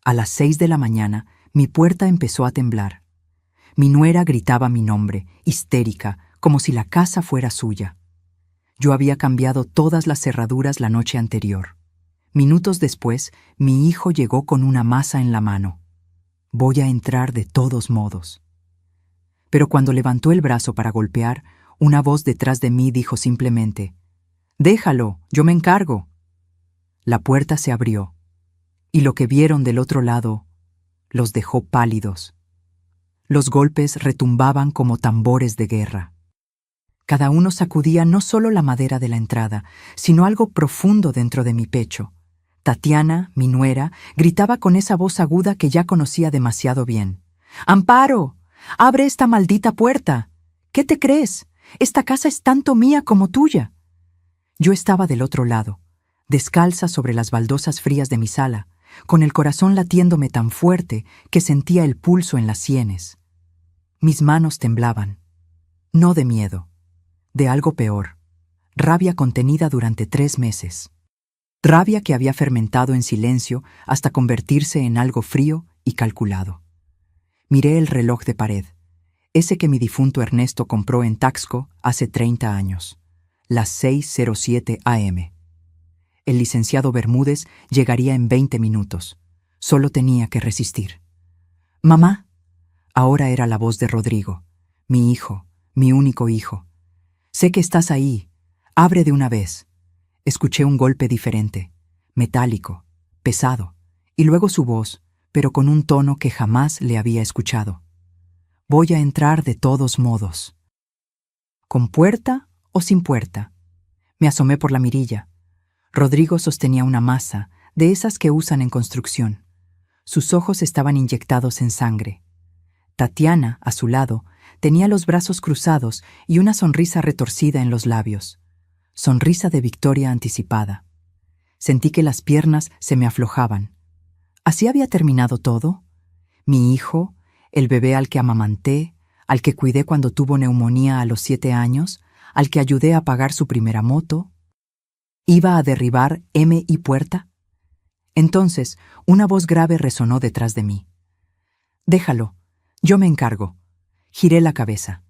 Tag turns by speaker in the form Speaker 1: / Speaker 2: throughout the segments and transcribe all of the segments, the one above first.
Speaker 1: A las 6 de la mañana, mi puerta empezó a temblar. Mi nuera gritaba mi nombre, histérica, como si la casa fuera suya. Yo había cambiado todas las cerraduras la noche anterior. Minutos después, mi hijo llegó con una masa en la mano. Voy a entrar de todos modos. Pero cuando levantó el brazo para golpear, una voz detrás de mí dijo simplemente: «Déjalo, yo me encargo». La puerta se abrió, y lo que vieron del otro lado los dejó pálidos. Los golpes retumbaban como tambores de guerra. Cada uno sacudía no solo la madera de la entrada, sino algo profundo dentro de mi pecho. Tatiana, mi nuera, gritaba con esa voz aguda que ya conocía demasiado bien: «¡Amparo! ¡Abre esta maldita puerta! ¿Qué te crees? Esta casa es tanto mía como tuya». Yo estaba del otro lado, descalza sobre las baldosas frías de mi sala, con el corazón latiéndome tan fuerte que sentía el pulso en las sienes. Mis manos temblaban, no de miedo, de algo peor, rabia contenida durante 3 meses. Rabia que había fermentado en silencio hasta convertirse en algo frío y calculado. Miré el reloj de pared, ese que mi difunto Ernesto compró en Taxco hace 30 años, las 6:07 a.m. El licenciado Bermúdez llegaría en 20 minutos. Solo tenía que resistir. «Mamá». Ahora era la voz de Rodrigo, mi hijo, mi único hijo. «Sé que estás ahí. Abre de una vez». Escuché un golpe diferente, metálico, pesado, y luego su voz, pero con un tono que jamás le había escuchado. «Voy a entrar de todos modos». ¿Con puerta o sin puerta? Me asomé por la mirilla. Rodrigo sostenía una masa, de esas que usan en construcción. Sus ojos estaban inyectados en sangre. Tatiana, a su lado, tenía los brazos cruzados y una sonrisa retorcida en los labios. Sonrisa de victoria anticipada. Sentí que las piernas se me aflojaban. ¿Así había terminado todo? Mi hijo, el bebé al que amamanté, al que cuidé cuando tuvo neumonía a los 7 años, al que ayudé a pagar su primera moto, ¿iba a derribar M y puerta? Entonces, una voz grave resonó detrás de mí. «Déjalo, yo me encargo». Giré la cabeza.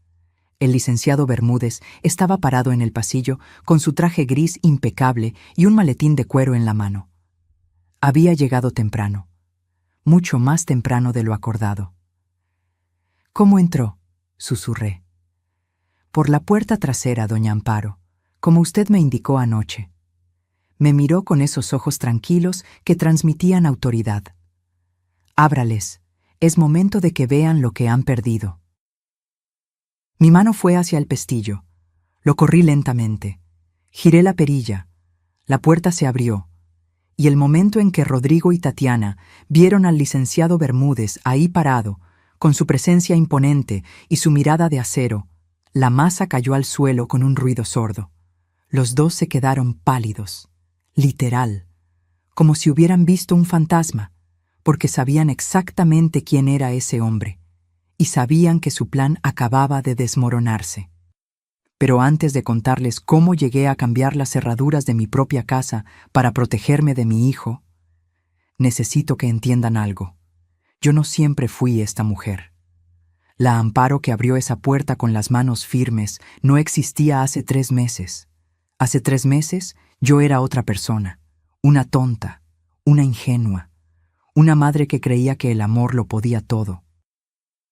Speaker 1: El licenciado Bermúdez estaba parado en el pasillo con su traje gris impecable y un maletín de cuero en la mano. Había llegado temprano, mucho más temprano de lo acordado. «¿Cómo entró?», susurré. «Por la puerta trasera, doña Amparo, como usted me indicó anoche». Me miró con esos ojos tranquilos que transmitían autoridad. «Ábrales, es momento de que vean lo que han perdido». Mi mano fue hacia el pestillo. Lo corrí lentamente. Giré la perilla. La puerta se abrió. Y el momento en que Rodrigo y Tatiana vieron al licenciado Bermúdez ahí parado, con su presencia imponente y su mirada de acero, la masa cayó al suelo con un ruido sordo. Los dos se quedaron pálidos, literal, como si hubieran visto un fantasma, porque sabían exactamente quién era ese hombre. Y sabían que su plan acababa de desmoronarse. Pero antes de contarles cómo llegué a cambiar las cerraduras de mi propia casa para protegerme de mi hijo, necesito que entiendan algo. Yo no siempre fui esta mujer. La Amparo que abrió esa puerta con las manos firmes no existía hace 3 meses. Hace 3 meses yo era otra persona, una tonta, una ingenua, una madre que creía que el amor lo podía todo.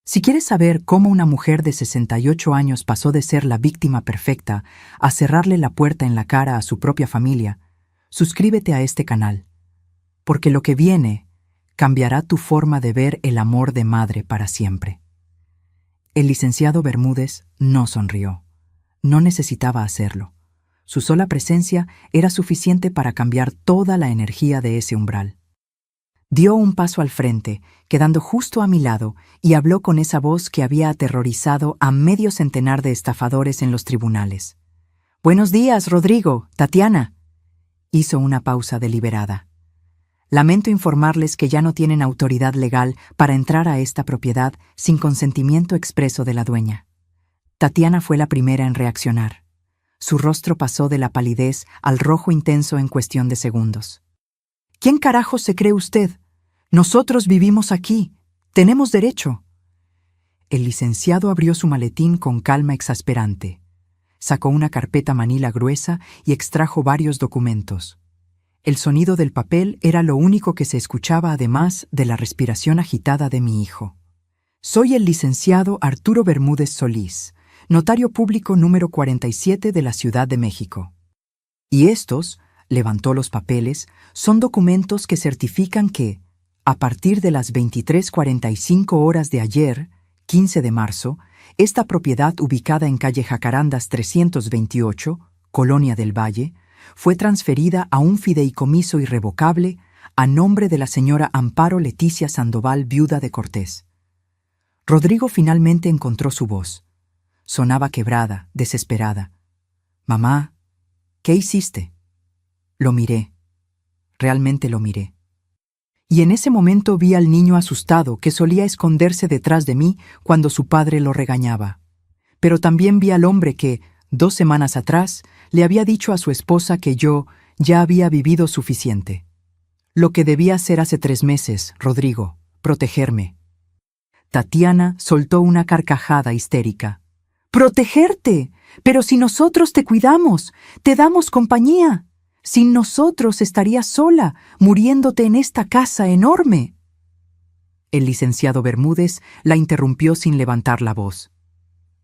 Speaker 1: Si quieres saber cómo una mujer de 68 años pasó de ser la víctima perfecta a cerrarle la puerta en la cara a su propia familia, suscríbete a este canal, porque lo que viene cambiará tu forma de ver el amor de madre para siempre. El licenciado Bermúdez no sonrió. No necesitaba hacerlo. Su sola presencia era suficiente para cambiar toda la energía de ese umbral. Dio un paso al frente, quedando justo a mi lado, y habló con esa voz que había aterrorizado a medio centenar de estafadores en los tribunales. «Buenos días, Rodrigo, Tatiana». Hizo una pausa deliberada. «Lamento informarles que ya no tienen autoridad legal para entrar a esta propiedad sin consentimiento expreso de la dueña». Tatiana fue la primera en reaccionar. Su rostro pasó de la palidez al rojo intenso en cuestión de segundos. «¿Quién carajo se cree usted? Nosotros vivimos aquí. Tenemos derecho. El licenciado abrió su maletín con calma exasperante. Sacó una carpeta manila gruesa y extrajo varios documentos. El sonido del papel era lo único que se escuchaba además de la respiración agitada de mi hijo. Soy el licenciado Arturo Bermúdez Solís, notario público número 47 de la Ciudad de México. Y estos, levantó los papeles, son documentos que certifican que, a partir de las 23:45 horas de ayer, 15 de marzo, esta propiedad ubicada en calle Jacarandas 328, Colonia del Valle, fue transferida a un fideicomiso irrevocable a nombre de la señora Amparo Leticia Sandoval, viuda de Cortés. Rodrigo finalmente encontró su voz. Sonaba quebrada, desesperada. «Mamá, ¿qué hiciste?» Lo miré. Realmente lo miré. Y en ese momento vi al niño asustado que solía esconderse detrás de mí cuando su padre lo regañaba. Pero también vi al hombre que, 2 semanas atrás, le había dicho a su esposa que yo ya había vivido suficiente. Lo que debía hacer hace 3 meses, Rodrigo, protegerme. Tatiana soltó una carcajada histérica. «¡Protegerte! Pero si nosotros te cuidamos, te damos compañía. Sin nosotros estarías sola, muriéndote en esta casa enorme». El licenciado Bermúdez la interrumpió sin levantar la voz.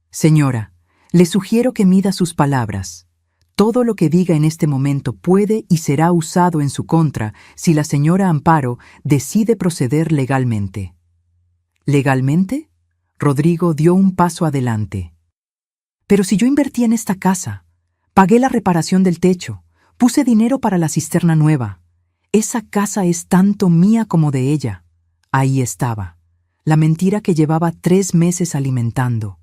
Speaker 1: «Señora, le sugiero que mida sus palabras. Todo lo que diga en este momento puede y será usado en su contra si la señora Amparo decide proceder legalmente». ¿Legalmente? Rodrigo dio un paso adelante. «Pero si yo invertí en esta casa, pagué la reparación del techo, puse dinero para la cisterna nueva. Esa casa es tanto mía como de ella. Ahí estaba, la mentira que llevaba 3 meses alimentando,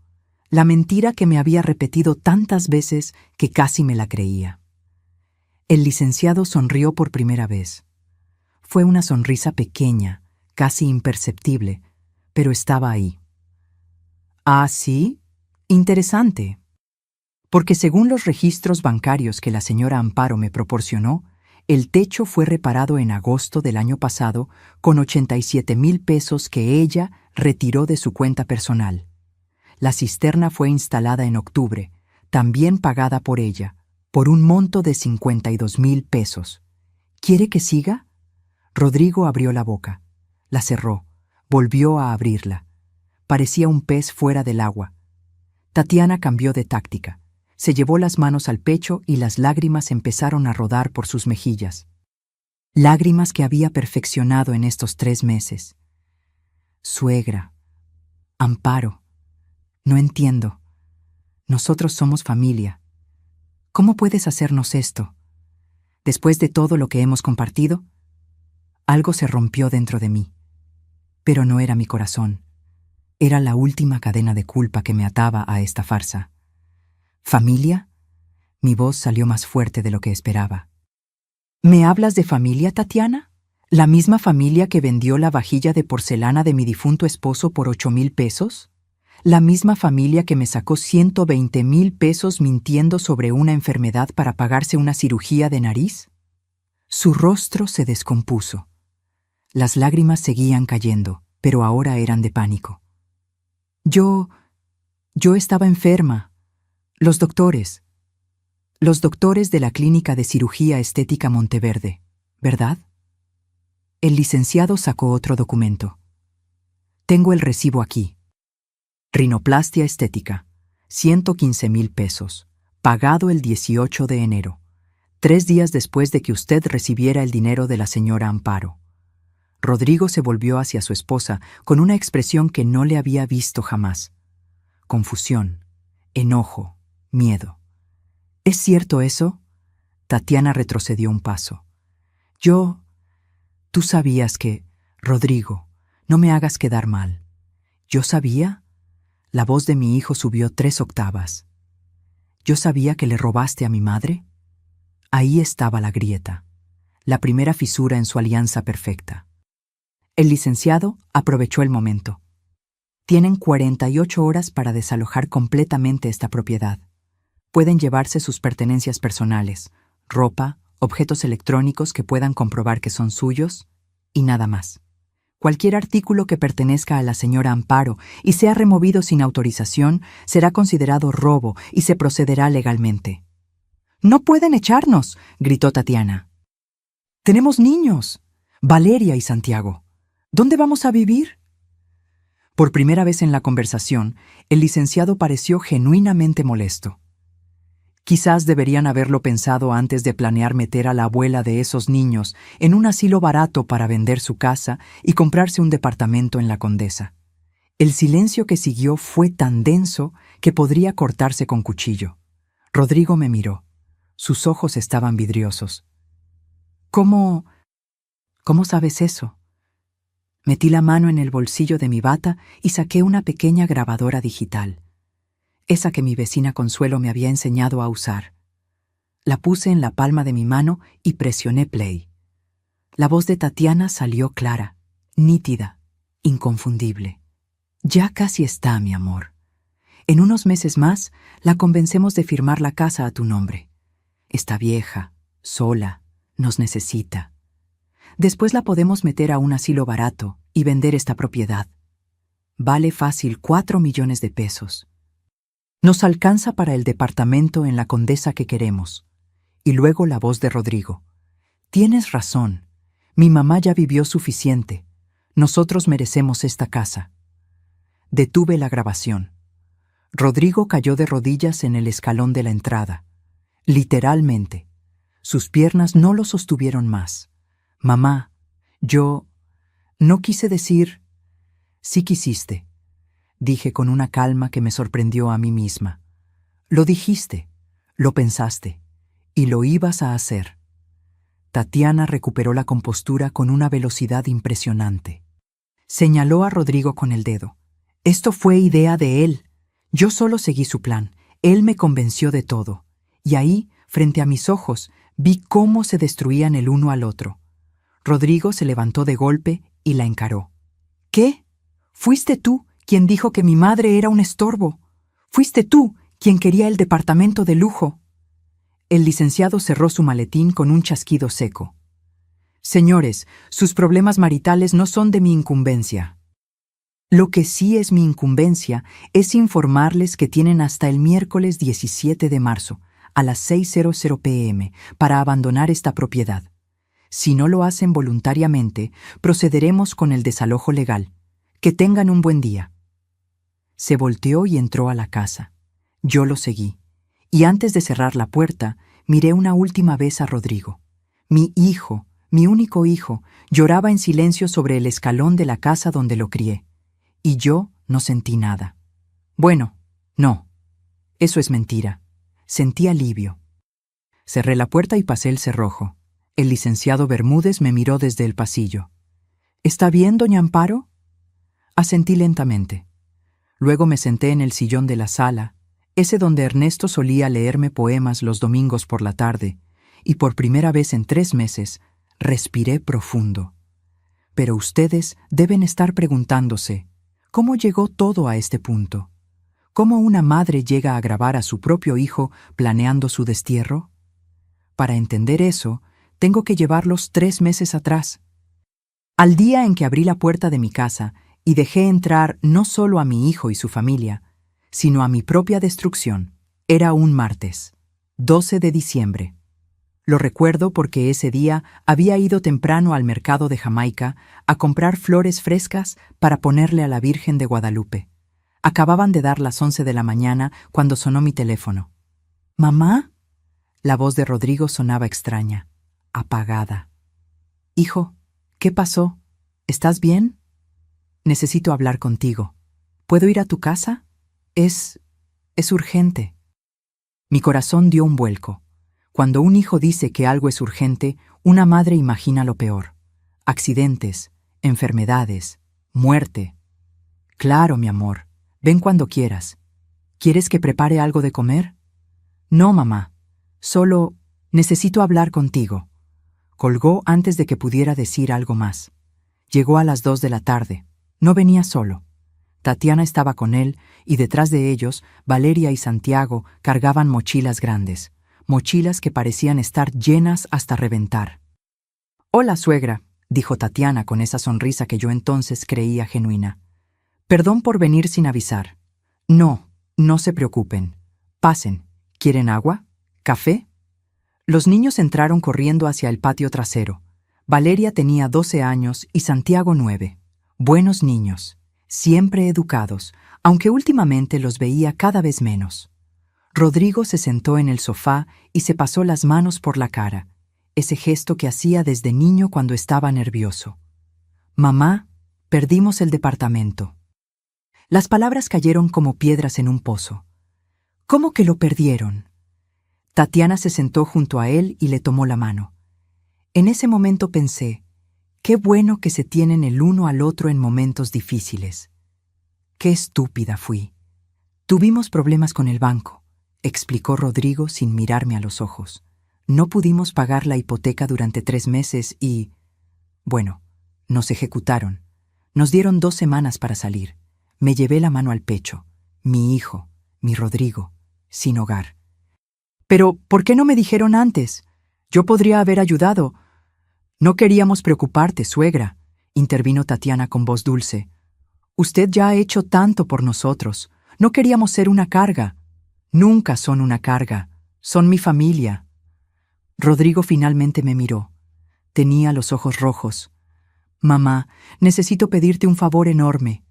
Speaker 1: la mentira que me había repetido tantas veces que casi me la creía». El licenciado sonrió por primera vez. Fue una sonrisa pequeña, casi imperceptible, pero estaba ahí. «¿Ah, sí? Interesante. Porque según los registros bancarios que la señora Amparo me proporcionó, el techo fue reparado en agosto del año pasado con 87,000 pesos que ella retiró de su cuenta personal. La cisterna fue instalada en octubre, también pagada por ella, por un monto de 52,000 pesos. ¿Quiere que siga?» Rodrigo abrió la boca, la cerró, volvió a abrirla. Parecía un pez fuera del agua. Tatiana cambió de táctica. Se llevó las manos al pecho y las lágrimas empezaron a rodar por sus mejillas. Lágrimas que había perfeccionado en estos 3 meses. «Suegra, Amparo, no entiendo. Nosotros somos familia. ¿Cómo puedes hacernos esto? Después de todo lo que hemos compartido?» Algo se rompió dentro de mí. Pero no era mi corazón. Era la última cadena de culpa que me ataba a esta farsa. «¿Familia?» Mi voz salió más fuerte de lo que esperaba. «¿Me hablas de familia, Tatiana? ¿La misma familia que vendió la vajilla de porcelana de mi difunto esposo por 8,000 pesos? ¿La misma familia que me sacó 120,000 pesos mintiendo sobre una enfermedad para pagarse una cirugía de nariz?» Su rostro se descompuso. Las lágrimas seguían cayendo, pero ahora eran de pánico. Yo estaba enferma. Los doctores de la Clínica de Cirugía Estética Monteverde, ¿verdad?» El licenciado sacó otro documento. «Tengo el recibo aquí. Rinoplastia estética, 115,000 pesos, pagado el 18 de enero, 3 días después de que usted recibiera el dinero de la señora Amparo». Rodrigo se volvió hacia su esposa con una expresión que no le había visto jamás. Confusión, enojo, miedo. «¿Es cierto eso?» Tatiana retrocedió un paso. Tú sabías que... Rodrigo, no me hagas quedar mal. ¿Yo sabía?» La voz de mi hijo subió 3 octavas. «¿Yo sabía que le robaste a mi madre?» Ahí estaba la grieta, la primera fisura en su alianza perfecta. El licenciado aprovechó el momento. «Tienen 48 horas para desalojar completamente esta propiedad. Pueden llevarse sus pertenencias personales, ropa, objetos electrónicos que puedan comprobar que son suyos, y nada más. Cualquier artículo que pertenezca a la señora Amparo y sea removido sin autorización será considerado robo y se procederá legalmente. «¡No pueden echarnos!», gritó Tatiana. «Tenemos niños, Valeria y Santiago. ¿Dónde vamos a vivir?». Por primera vez en la conversación, el licenciado pareció genuinamente molesto. Quizás deberían haberlo pensado antes de planear meter a la abuela de esos niños en un asilo barato para vender su casa y comprarse un departamento en la Condesa. El silencio que siguió fue tan denso que podría cortarse con cuchillo. Rodrigo me miró. Sus ojos estaban vidriosos. ¿Cómo sabes eso? Metí la mano en el bolsillo de mi bata y saqué una pequeña grabadora digital. Esa que mi vecina Consuelo me había enseñado a usar. La puse en la palma de mi mano y presioné play. La voz de Tatiana salió clara, nítida, inconfundible. «Ya casi está, mi amor. En unos meses más la convencemos de firmar la casa a tu nombre. Está vieja, sola, nos necesita. Después la podemos meter a un asilo barato y vender esta propiedad. Vale fácil 4 millones de pesos. Nos alcanza para el departamento en la Condesa que queremos». Y luego la voz de Rodrigo. «Tienes razón. Mi mamá ya vivió suficiente. Nosotros merecemos esta casa». Detuve la grabación. Rodrigo cayó de rodillas en el escalón de la entrada. Literalmente. Sus piernas no lo sostuvieron más. «Mamá, yo no quise decir». «Sí quisiste», dije con una calma que me sorprendió a mí misma. «Lo dijiste, lo pensaste, y lo ibas a hacer». Tatiana recuperó la compostura con una velocidad impresionante. Señaló a Rodrigo con el dedo. «Esto fue idea de él. Yo solo seguí su plan. Él me convenció de todo. Y ahí, frente a mis ojos, vi cómo se destruían el uno al otro». Rodrigo se levantó de golpe y la encaró. «¿Qué? Fuiste tú quien dijo que mi madre era un estorbo. Fuiste tú quien quería el departamento de lujo». El licenciado cerró su maletín con un chasquido seco. «Señores, sus problemas maritales no son de mi incumbencia. Lo que sí es mi incumbencia es informarles que tienen hasta el miércoles 17 de marzo, a las 6:00 p.m., para abandonar esta propiedad. Si no lo hacen voluntariamente, procederemos con el desalojo legal. Que tengan un buen día». Se volteó y entró a la casa. Yo lo seguí, y antes de cerrar la puerta, miré una última vez a Rodrigo. Mi hijo, mi único hijo, lloraba en silencio sobre el escalón de la casa donde lo crié. Y yo no sentí nada. Bueno, no. Eso es mentira. Sentí alivio. Cerré la puerta y pasé el cerrojo. El licenciado Bermúdez me miró desde el pasillo. «¿Está bien, doña Amparo?». Asentí lentamente. Luego me senté en el sillón de la sala, ese donde Ernesto solía leerme poemas los domingos por la tarde, y por primera vez en 3 meses respiré profundo. Pero ustedes deben estar preguntándose, ¿cómo llegó todo a este punto? ¿Cómo una madre llega a grabar a su propio hijo planeando su destierro? Para entender eso, tengo que llevarlos 3 meses atrás. Al día en que abrí la puerta de mi casa y dejé entrar no solo a mi hijo y su familia, sino a mi propia destrucción, era un martes, 12 de diciembre. Lo recuerdo porque ese día había ido temprano al mercado de Jamaica a comprar flores frescas para ponerle a la Virgen de Guadalupe. Acababan de dar las 11 de la mañana cuando sonó mi teléfono. «¿Mamá?». La voz de Rodrigo sonaba extraña, apagada. «Hijo, ¿qué pasó? ¿Estás bien? Necesito hablar contigo. ¿Puedo ir a tu casa? Es urgente». Mi corazón dio un vuelco. Cuando un hijo dice que algo es urgente, una madre imagina lo peor. Accidentes, enfermedades, muerte. «Claro, mi amor. Ven cuando quieras. ¿Quieres que prepare algo de comer?». «No, mamá. Solo necesito hablar contigo». Colgó antes de que pudiera decir algo más. Llegó a las 2 de la tarde. No venía solo. Tatiana estaba con él y detrás de ellos, Valeria y Santiago cargaban mochilas grandes, mochilas que parecían estar llenas hasta reventar. «Hola, suegra», dijo Tatiana con esa sonrisa que yo entonces creía genuina. Perdón por venir sin avisar. No, no se preocupen. Pasen. ¿Quieren agua? ¿Café? Los niños entraron corriendo hacia el patio trasero. Valeria tenía 12 años y Santiago 9. Buenos niños, siempre educados, aunque últimamente los veía cada vez menos. Rodrigo se sentó en el sofá y se pasó las manos por la cara, ese gesto que hacía desde niño cuando estaba nervioso. Mamá, perdimos el departamento. Las palabras cayeron como piedras en un pozo. ¿Cómo que lo perdieron? Tatiana se sentó junto a él y le tomó la mano. En ese momento pensé, qué bueno que se tienen el uno al otro en momentos difíciles. Qué estúpida fui. Tuvimos problemas con el banco, explicó Rodrigo sin mirarme a los ojos. No pudimos pagar la hipoteca durante 3 meses y... Bueno, nos ejecutaron. Nos dieron 2 semanas para salir. Me llevé la mano al pecho. Mi hijo, mi Rodrigo, sin hogar. Pero, ¿por qué no me dijeron antes? Yo podría haber ayudado. No queríamos preocuparte, suegra, intervino Tatiana con voz dulce. Usted ya ha hecho tanto por nosotros. No queríamos ser una carga. Nunca son una carga. Son mi familia. Rodrigo finalmente me miró. Tenía los ojos rojos. Mamá, necesito pedirte un favor enorme.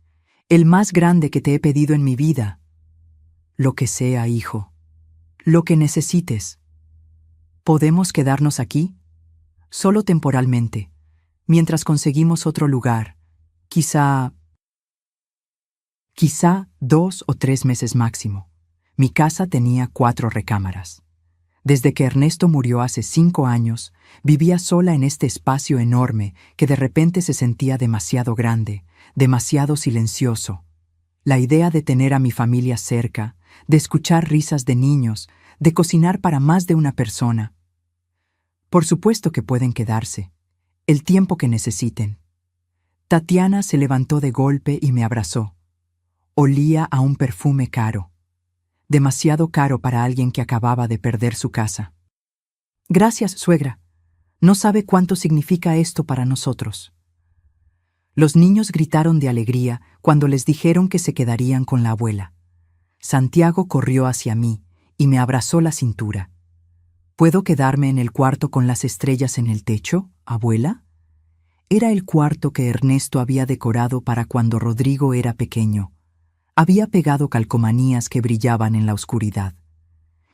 Speaker 1: El más grande que te he pedido en mi vida. Lo que sea, hijo. Lo que necesites. ¿Podemos quedarnos aquí? Solo temporalmente, mientras conseguimos otro lugar. Quizá 2 o 3 meses máximo. Mi casa tenía 4 recámaras. Desde que Ernesto murió hace 5 años, vivía sola en este espacio enorme que de repente se sentía demasiado grande, demasiado silencioso. La idea de tener a mi familia cerca, de escuchar risas de niños, de cocinar para más de una persona. Por supuesto que pueden quedarse, el tiempo que necesiten. Tatiana se levantó de golpe y me abrazó. Olía a un perfume caro, demasiado caro para alguien que acababa de perder su casa. Gracias, suegra. No sabe cuánto significa esto para nosotros. Los niños gritaron de alegría cuando les dijeron que se quedarían con la abuela. Santiago corrió hacia mí y me abrazó la cintura. ¿Puedo quedarme en el cuarto con las estrellas en el techo, abuela? Era el cuarto que Ernesto había decorado para cuando Rodrigo era pequeño. Había pegado calcomanías que brillaban en la oscuridad.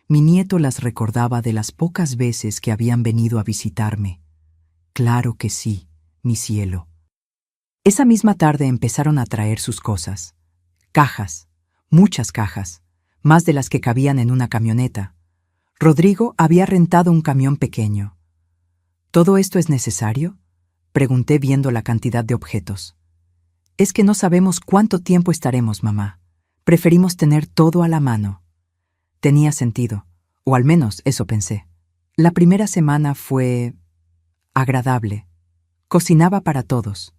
Speaker 1: Mi nieto las recordaba de las pocas veces que habían venido a visitarme. Claro que sí, mi cielo. Esa misma tarde empezaron a traer sus cosas. Cajas, muchas cajas, más de las que cabían en una camioneta. Rodrigo había rentado un camión pequeño. ¿Todo esto es necesario?, pregunté viendo la cantidad de objetos. Es que no sabemos cuánto tiempo estaremos, mamá. Preferimos tener todo a la mano. Tenía sentido, o al menos eso pensé. La primera semana fue agradable. Cocinaba para todos.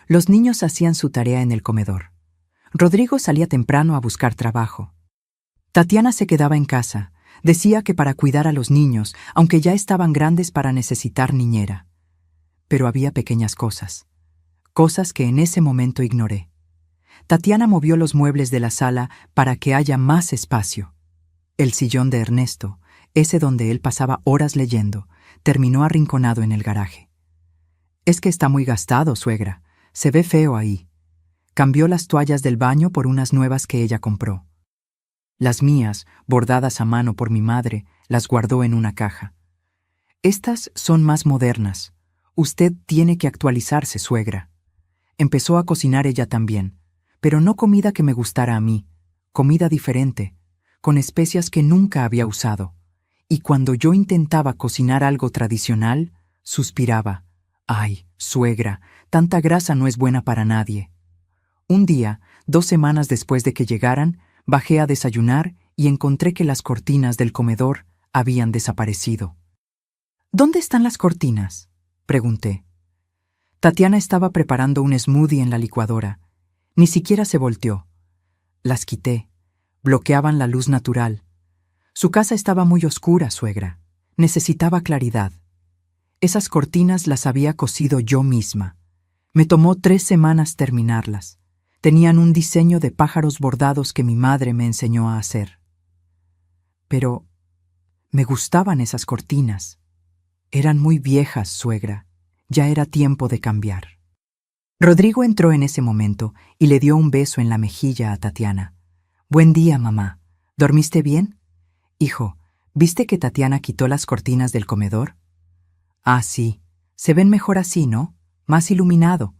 Speaker 1: Los niños hacían su tarea en el comedor. Rodrigo salía temprano a buscar trabajo. Tatiana se quedaba en casa. Decía que para cuidar a los niños, aunque ya estaban grandes para necesitar niñera. Pero había pequeñas cosas. Cosas que en ese momento ignoré. Tatiana movió los muebles de la sala para que haya más espacio. El sillón de Ernesto, ese donde él pasaba horas leyendo, terminó arrinconado en el garaje. Es que está muy gastado, suegra. Se ve feo ahí. Cambió las toallas del baño por unas nuevas que ella compró. Las mías, bordadas a mano por mi madre, las guardó en una caja. Estas son más modernas. Usted tiene que actualizarse, suegra. Empezó a cocinar ella también, pero no comida que me gustara a mí, comida diferente, con especias que nunca había usado. Y cuando yo intentaba cocinar algo tradicional, suspiraba. Ay, suegra, tanta grasa no es buena para nadie. Un día, 2 semanas después de que llegaran, bajé a desayunar y encontré que las cortinas del comedor habían desaparecido. ¿Dónde están las cortinas?, pregunté. Tatiana estaba preparando un smoothie en la licuadora. Ni siquiera se volteó. Las quité. Bloqueaban la luz natural. Su casa estaba muy oscura, suegra. Necesitaba claridad. Esas cortinas las había cosido yo misma. Me tomó 3 semanas terminarlas. Tenían un diseño de pájaros bordados que mi madre me enseñó a hacer. Pero me gustaban esas cortinas. Eran muy viejas, suegra. Ya era tiempo de cambiar. Rodrigo entró en ese momento y le dio un beso en la mejilla a Tatiana. Buen día, mamá. ¿Dormiste bien? Hijo, ¿viste que Tatiana quitó las cortinas del comedor? Ah, sí. Se ven mejor así, ¿no? Más iluminado.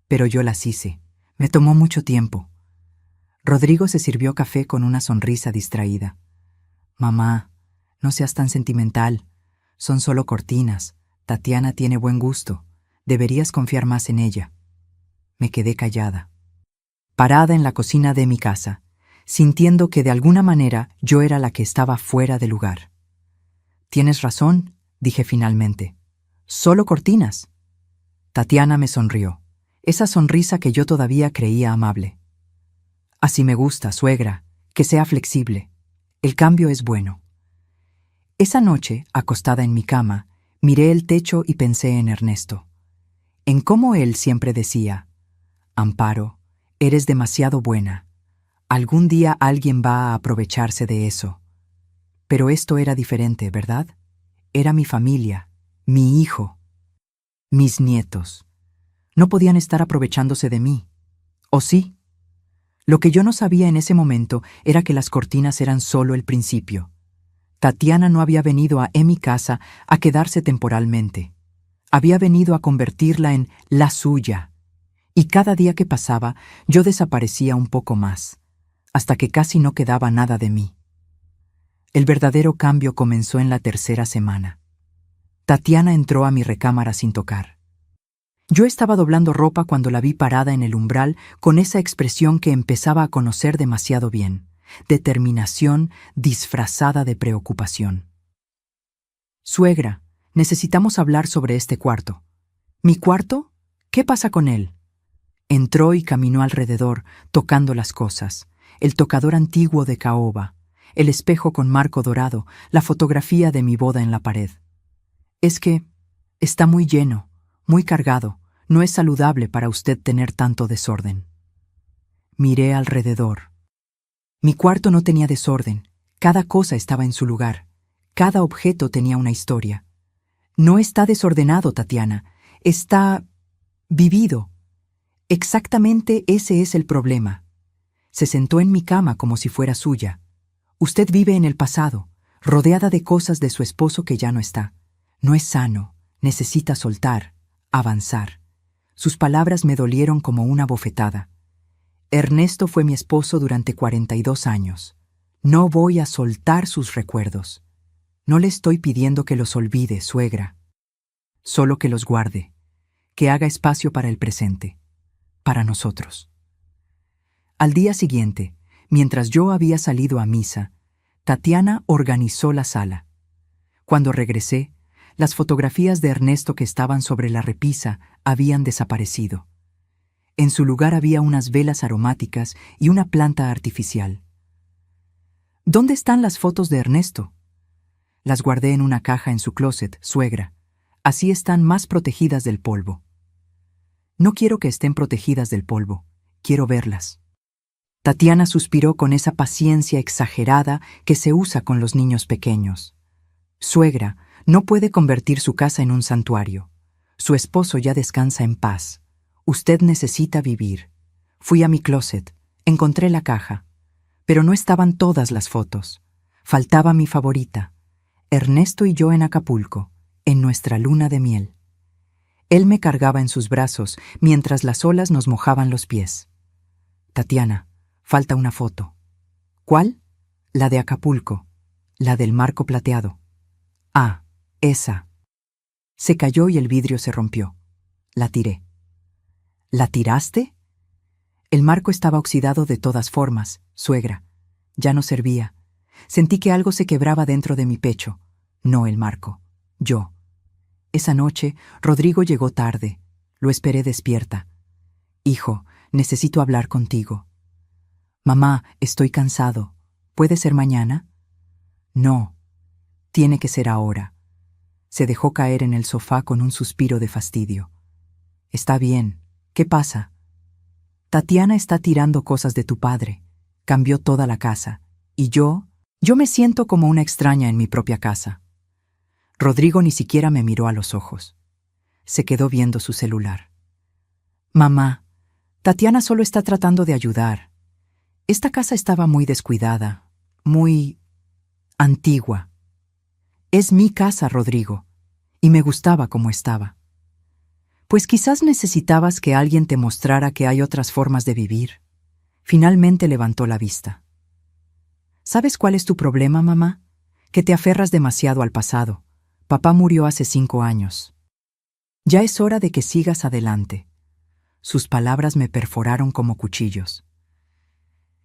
Speaker 1: Pero yo las hice. Me tomó mucho tiempo. Rodrigo se sirvió café con una sonrisa distraída. Mamá, no seas tan sentimental. Son solo cortinas. Tatiana tiene buen gusto. Deberías confiar más en ella. Me quedé callada, parada en la cocina de mi casa, sintiendo que de alguna manera yo era la que estaba fuera de lugar. Tienes razón, dije finalmente. Solo cortinas. Tatiana me sonrió, esa sonrisa que yo todavía creía amable. Así me gusta, suegra, que sea flexible. El cambio es bueno. Esa noche, acostada en mi cama, miré el techo y pensé en Ernesto. En cómo él siempre decía: Amparo, eres demasiado buena. Algún día alguien va a aprovecharse de eso. Pero esto era diferente, ¿verdad? Era mi familia, mi hijo, mis nietos. No podían estar aprovechándose de mí. ¿O sí? Lo que yo no sabía en ese momento era que las cortinas eran solo el principio. Tatiana no había venido a mi casa a quedarse temporalmente. Había venido a convertirla en la suya. Y cada día que pasaba, yo desaparecía un poco más, hasta que casi no quedaba nada de mí. El verdadero cambio comenzó en la 3ª semana. Tatiana entró a mi recámara sin tocar. Yo estaba doblando ropa cuando la vi parada en el umbral con esa expresión que empezaba a conocer demasiado bien, determinación disfrazada de preocupación. Suegra, necesitamos hablar sobre este cuarto. ¿Mi cuarto? ¿Qué pasa con él? Entró y caminó alrededor, tocando las cosas. El tocador antiguo de caoba, el espejo con marco dorado, la fotografía de mi boda en la pared. Es que está muy lleno, muy cargado. No es saludable para usted tener tanto desorden. Miré alrededor. Mi cuarto no tenía desorden. Cada cosa estaba en su lugar. Cada objeto tenía una historia. No está desordenado, Tatiana. Está vivido. Exactamente ese es el problema. Se sentó en mi cama como si fuera suya. Usted vive en el pasado, rodeada de cosas de su esposo que ya no está. No es sano, necesita soltar, avanzar. Sus palabras me dolieron como una bofetada. Ernesto fue mi esposo durante 42 años. No voy a soltar sus recuerdos. No le estoy pidiendo que los olvide, suegra. Solo que los guarde, que haga espacio para el presente. Para nosotros. Al día siguiente, mientras yo había salido a misa, Tatiana organizó la sala. Cuando regresé, las fotografías de Ernesto que estaban sobre la repisa habían desaparecido. En su lugar había unas velas aromáticas y una planta artificial. ¿Dónde están las fotos de Ernesto? Las guardé en una caja en su closet, suegra. Así están más protegidas del polvo. No quiero que estén protegidas del polvo. Quiero verlas. Tatiana suspiró con esa paciencia exagerada que se usa con los niños pequeños. Suegra, no puede convertir su casa en un santuario. Su esposo ya descansa en paz. Usted necesita vivir. Fui a mi closet, encontré la caja, pero no estaban todas las fotos. Faltaba mi favorita, Ernesto y yo en Acapulco, en nuestra luna de miel. Él me cargaba en sus brazos mientras las olas nos mojaban los pies. Tatiana, falta una foto. ¿Cuál? La de Acapulco, la del marco plateado. Ah, esa. Se cayó y el vidrio se rompió. La tiré. ¿La tiraste? El marco estaba oxidado de todas formas, suegra. Ya no servía. Sentí que algo se quebraba dentro de mi pecho. No el marco, yo. Esa noche, Rodrigo llegó tarde. Lo esperé despierta. Hijo, necesito hablar contigo. Mamá, estoy cansado. ¿Puede ser mañana? No. Tiene que ser ahora. Se dejó caer en el sofá con un suspiro de fastidio. Está bien. ¿Qué pasa? Tatiana está tirando cosas de tu padre. Cambió toda la casa. Y yo me siento como una extraña en mi propia casa. Rodrigo ni siquiera me miró a los ojos. Se quedó viendo su celular. Mamá, Tatiana solo está tratando de ayudar. Esta casa estaba muy descuidada, muy antigua. Es mi casa, Rodrigo, y me gustaba como estaba. Pues quizás necesitabas que alguien te mostrara que hay otras formas de vivir. Finalmente levantó la vista. ¿Sabes cuál es tu problema, mamá? Que te aferras demasiado al pasado. Papá murió hace 5 años. Ya es hora de que sigas adelante. Sus palabras me perforaron como cuchillos.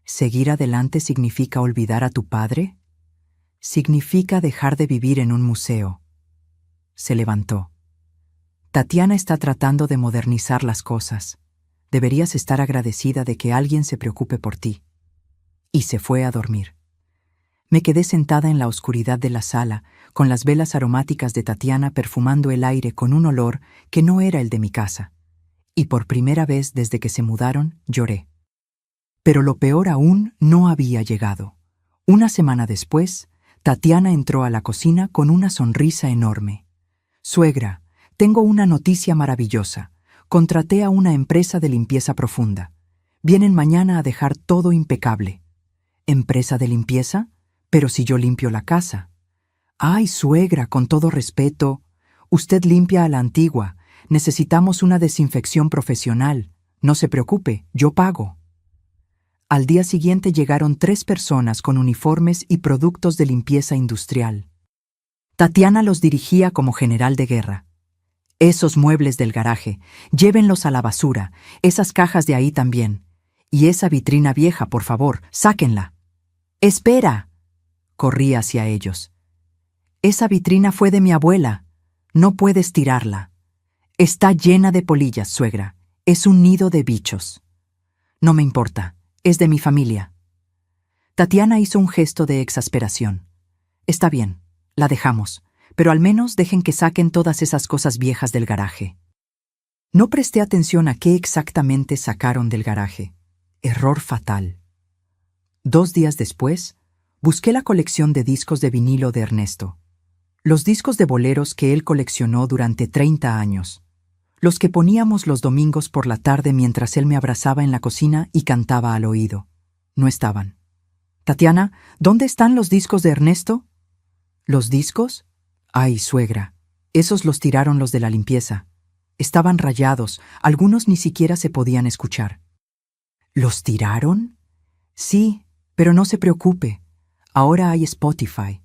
Speaker 1: ¿Seguir adelante significa olvidar a tu padre? Significa dejar de vivir en un museo. Se levantó. Tatiana está tratando de modernizar las cosas. Deberías estar agradecida de que alguien se preocupe por ti. Y se fue a dormir. Me quedé sentada en la oscuridad de la sala, con las velas aromáticas de Tatiana perfumando el aire con un olor que no era el de mi casa. Y por primera vez desde que se mudaron, lloré. Pero lo peor aún no había llegado. Una semana después, Tatiana entró a la cocina con una sonrisa enorme. Suegra, tengo una noticia maravillosa. Contraté a una empresa de limpieza profunda. Vienen mañana a dejar todo impecable. ¿Empresa de limpieza? Pero si yo limpio la casa. Ay, suegra, con todo respeto. Usted limpia a la antigua. Necesitamos una desinfección profesional. No se preocupe, yo pago. Al día siguiente llegaron 3 personas con uniformes y productos de limpieza industrial. Tatiana los dirigía como general de guerra. Esos muebles del garaje, llévenlos a la basura, esas cajas de ahí también. Y esa vitrina vieja, por favor, sáquenla. ¡Espera! Corrí hacia ellos. Esa vitrina fue de mi abuela. No puedes tirarla. Está llena de polillas, suegra. Es un nido de bichos. No me importa. Es de mi familia. Tatiana hizo un gesto de exasperación. Está bien, la dejamos, pero al menos dejen que saquen todas esas cosas viejas del garaje. No presté atención a qué exactamente sacaron del garaje. Error fatal. 2 días después, busqué la colección de discos de vinilo de Ernesto. Los discos de boleros que él coleccionó durante 30 años. Los que poníamos los domingos por la tarde mientras él me abrazaba en la cocina y cantaba al oído. No estaban. Tatiana, ¿dónde están los discos de Ernesto? ¿Los discos? Ay, suegra, esos los tiraron los de la limpieza. Estaban rayados, algunos ni siquiera se podían escuchar. ¿Los tiraron? Sí, pero no se preocupe. Ahora hay Spotify.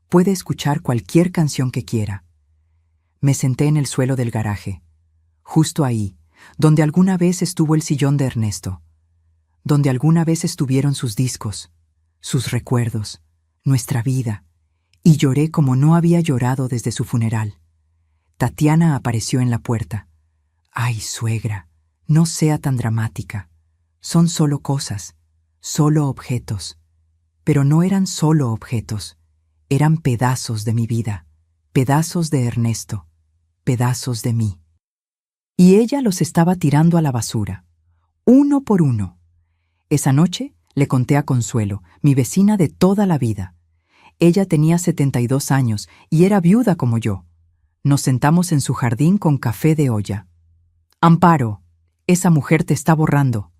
Speaker 1: Puede escuchar cualquier canción que quiera. Me senté en el suelo del garaje. Justo ahí, donde alguna vez estuvo el sillón de Ernesto, donde alguna vez estuvieron sus discos, sus recuerdos, nuestra vida, y lloré como no había llorado desde su funeral. Tatiana apareció en la puerta. Ay, suegra, no sea tan dramática. Son solo cosas, solo objetos. Pero no eran solo objetos, eran pedazos de mi vida, pedazos de Ernesto, pedazos de mí. Y ella los estaba tirando a la basura, uno por uno. Esa noche le conté a Consuelo, mi vecina de toda la vida. Ella tenía 72 años y era viuda como yo. Nos sentamos en su jardín con café de olla. Amparo, esa mujer te está borrando,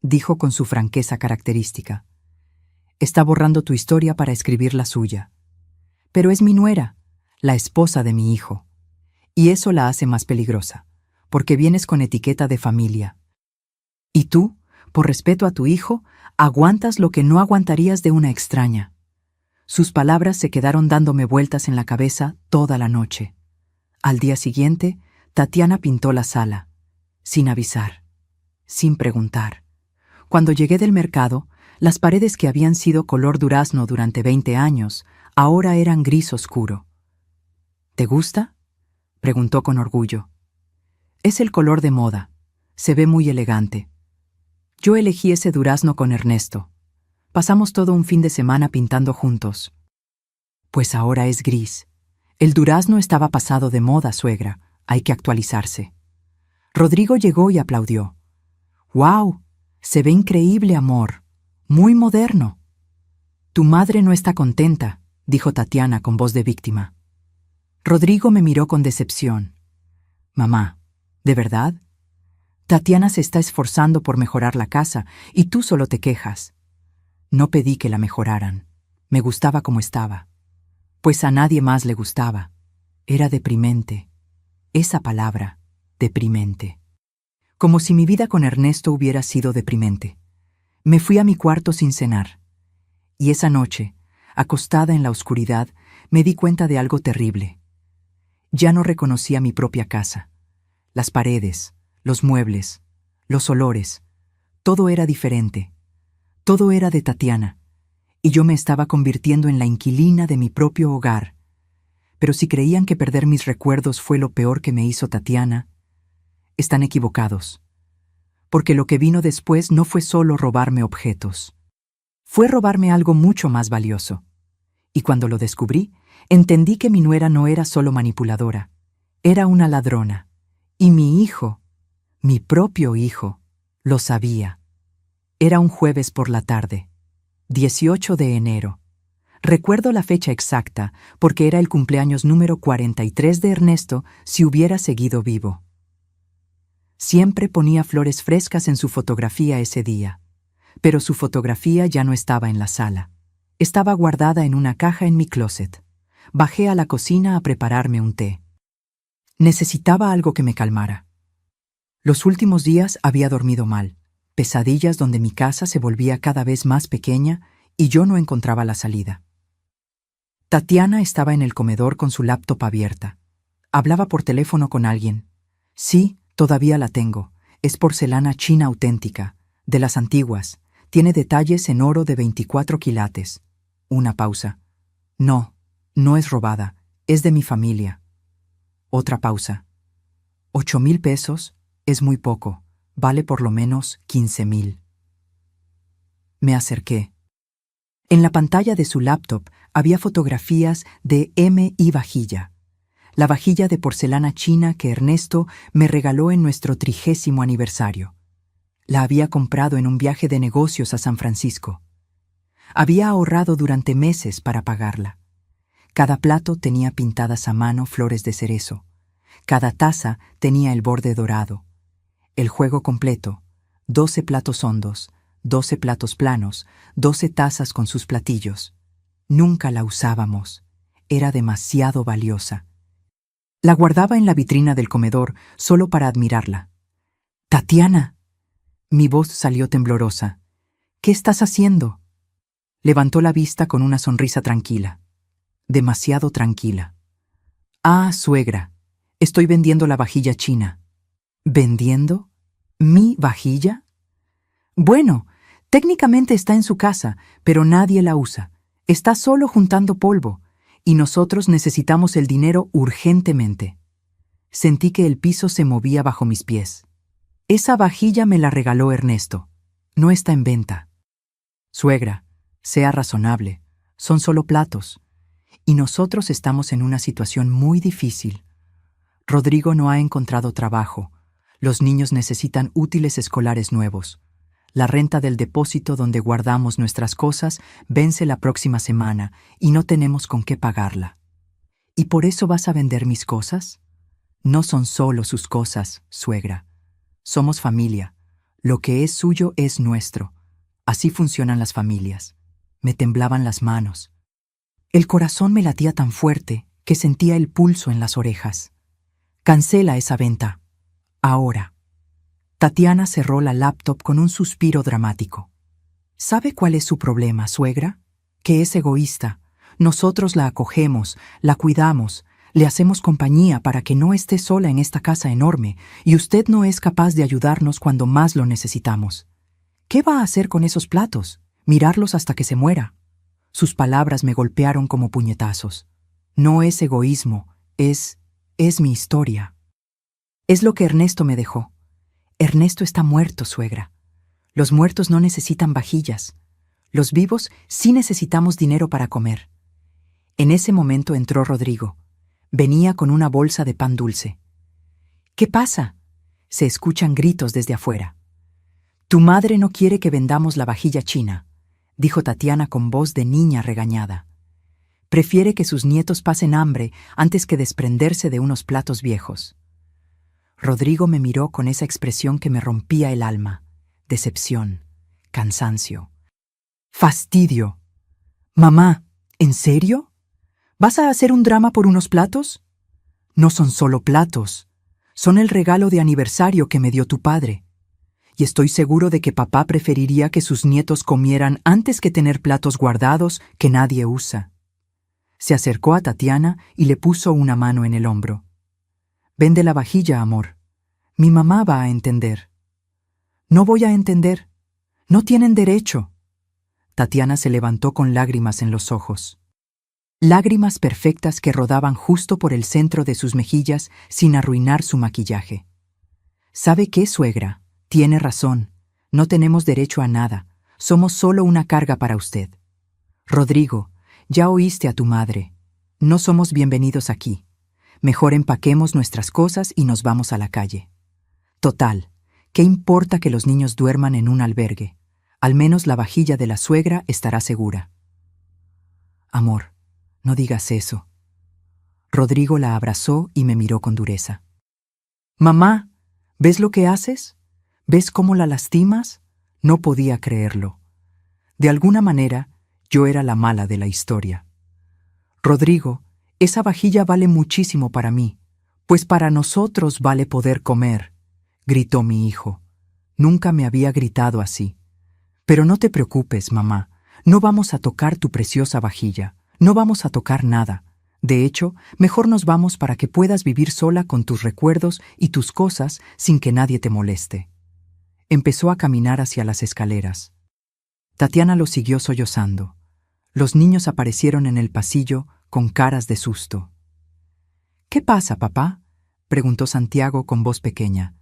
Speaker 1: dijo con su franqueza característica. Está borrando tu historia para escribir la suya. Pero es mi nuera, la esposa de mi hijo. Y eso la hace más peligrosa, porque vienes con etiqueta de familia. Y tú, por respeto a tu hijo, aguantas lo que no aguantarías de una extraña. Sus palabras se quedaron dándome vueltas en la cabeza toda la noche. Al día siguiente, Tatiana pintó la sala, sin avisar, sin preguntar. Cuando llegué del mercado, las paredes que habían sido color durazno durante 20 años, ahora eran gris oscuro. ¿Te gusta?, preguntó con orgullo. Es el color de moda. Se ve muy elegante. Yo elegí ese durazno con Ernesto. Pasamos todo un fin de semana pintando juntos. Pues ahora es gris. El durazno estaba pasado de moda, suegra. Hay que actualizarse. Rodrigo llegó y aplaudió. ¡Guau! Se ve increíble, amor. Muy moderno. Tu madre no está contenta, dijo Tatiana con voz de víctima. Rodrigo me miró con decepción. Mamá, ¿de verdad? Tatiana se está esforzando por mejorar la casa y tú solo te quejas. No pedí que la mejoraran. Me gustaba como estaba. Pues a nadie más le gustaba. Era deprimente. Esa palabra, deprimente. Como si mi vida con Ernesto hubiera sido deprimente. Me fui a mi cuarto sin cenar. Y esa noche, acostada en la oscuridad, me di cuenta de algo terrible. Ya no reconocía mi propia casa. Las paredes, los muebles, los olores, todo era diferente. Todo era de Tatiana, y yo me estaba convirtiendo en la inquilina de mi propio hogar. Pero si creían que perder mis recuerdos fue lo peor que me hizo Tatiana, están equivocados. Porque lo que vino después no fue solo robarme objetos. Fue robarme algo mucho más valioso. Y cuando lo descubrí, entendí que mi nuera no era solo manipuladora, era una ladrona. Y mi hijo, mi propio hijo, lo sabía. Era un jueves por la tarde, 18 de enero. Recuerdo la fecha exacta porque era el cumpleaños número 43 de Ernesto si hubiera seguido vivo. Siempre ponía flores frescas en su fotografía ese día, pero su fotografía ya no estaba en la sala. Estaba guardada en una caja en mi closet. Bajé a la cocina a prepararme un té. Necesitaba algo que me calmara. Los últimos días había dormido mal, pesadillas donde mi casa se volvía cada vez más pequeña y yo no encontraba la salida. Tatiana estaba en el comedor con su laptop abierta. Hablaba por teléfono con alguien. Sí, todavía la tengo. Es porcelana china auténtica, de las antiguas. Tiene detalles en oro de 24 quilates. Una pausa. No, no es robada. Es de mi familia. Otra pausa. 8,000 pesos es muy poco. Vale por lo menos 15,000. Me acerqué. En la pantalla de su laptop había fotografías de M.I. Vajilla, la vajilla de porcelana china que Ernesto me regaló en nuestro 30º aniversario. La había comprado en un viaje de negocios a San Francisco. Había ahorrado durante meses para pagarla. Cada plato tenía pintadas a mano flores de cerezo. Cada taza tenía el borde dorado. El juego completo, 12 platos hondos, 12 platos planos, 12 tazas con sus platillos. Nunca la usábamos. Era demasiado valiosa. La guardaba en la vitrina del comedor solo para admirarla. «Tatiana». Mi voz salió temblorosa. «¿Qué estás haciendo?» Levantó la vista con una sonrisa tranquila. Demasiado tranquila. «Ah, suegra, estoy vendiendo la vajilla china». ¿Vendiendo? ¿Mi vajilla? Bueno, técnicamente está en su casa, pero nadie la usa. Está solo juntando polvo, y nosotros necesitamos el dinero urgentemente. Sentí que el piso se movía bajo mis pies. Esa vajilla me la regaló Ernesto. No está en venta. Suegra, sea razonable. Son solo platos. Y nosotros estamos en una situación muy difícil. Rodrigo no ha encontrado trabajo. Los niños necesitan útiles escolares nuevos. La renta del depósito donde guardamos nuestras cosas vence la próxima semana y no tenemos con qué pagarla. ¿Y por eso vas a vender mis cosas? No son solo sus cosas, suegra. Somos familia. Lo que es suyo es nuestro. Así funcionan las familias. Me temblaban las manos. El corazón me latía tan fuerte que sentía el pulso en las orejas. Cancela esa venta. Ahora. Tatiana cerró la laptop con un suspiro dramático. ¿Sabe cuál es su problema, suegra? Que es egoísta. Nosotros la acogemos, la cuidamos, le hacemos compañía para que no esté sola en esta casa enorme, y usted no es capaz de ayudarnos cuando más lo necesitamos. ¿Qué va a hacer con esos platos? ¿Mirarlos hasta que se muera? Sus palabras me golpearon como puñetazos. No es egoísmo, es mi historia. Es lo que Ernesto me dejó. Ernesto está muerto, suegra. Los muertos no necesitan vajillas. Los vivos sí necesitamos dinero para comer. En ese momento entró Rodrigo. Venía con una bolsa de pan dulce. ¿Qué pasa? Se escuchan gritos desde afuera. Tu madre no quiere que vendamos la vajilla china, dijo Tatiana con voz de niña regañada. Prefiere que sus nietos pasen hambre antes que desprenderse de unos platos viejos. Rodrigo me miró con esa expresión que me rompía el alma. Decepción, cansancio, fastidio. Mamá, ¿en serio? ¿Vas a hacer un drama por unos platos? No son solo platos, son el regalo de aniversario que me dio tu padre. Y estoy seguro de que papá preferiría que sus nietos comieran antes que tener platos guardados que nadie usa. Se acercó a Tatiana y le puso una mano en el hombro. Vende la vajilla, amor. Mi mamá va a entender. No voy a entender. No tienen derecho. Tatiana se levantó con lágrimas en los ojos. Lágrimas perfectas que rodaban justo por el centro de sus mejillas sin arruinar su maquillaje. ¿Sabe qué, suegra? Tiene razón. No tenemos derecho a nada. Somos solo una carga para usted. Rodrigo, ya oíste a tu madre. No somos bienvenidos aquí. Mejor empaquemos nuestras cosas y nos vamos a la calle. Total, ¿qué importa que los niños duerman en un albergue? Al menos la vajilla de la suegra estará segura. Amor, no digas eso. Rodrigo la abrazó y me miró con dureza. Mamá, ¿ves lo que haces? ¿Ves cómo la lastimas? No podía creerlo. De alguna manera, yo era la mala de la historia. Rodrigo, esa vajilla vale muchísimo para mí, pues para nosotros vale poder comer, gritó mi hijo. Nunca me había gritado así. Pero no te preocupes, mamá, no vamos a tocar tu preciosa vajilla, no vamos a tocar nada. De hecho, mejor nos vamos para que puedas vivir sola con tus recuerdos y tus cosas sin que nadie te moleste. Empezó a caminar hacia las escaleras. Tatiana lo siguió sollozando. Los niños aparecieron en el pasillo con caras de susto. ¿Qué pasa, papá?, preguntó Santiago con voz pequeña.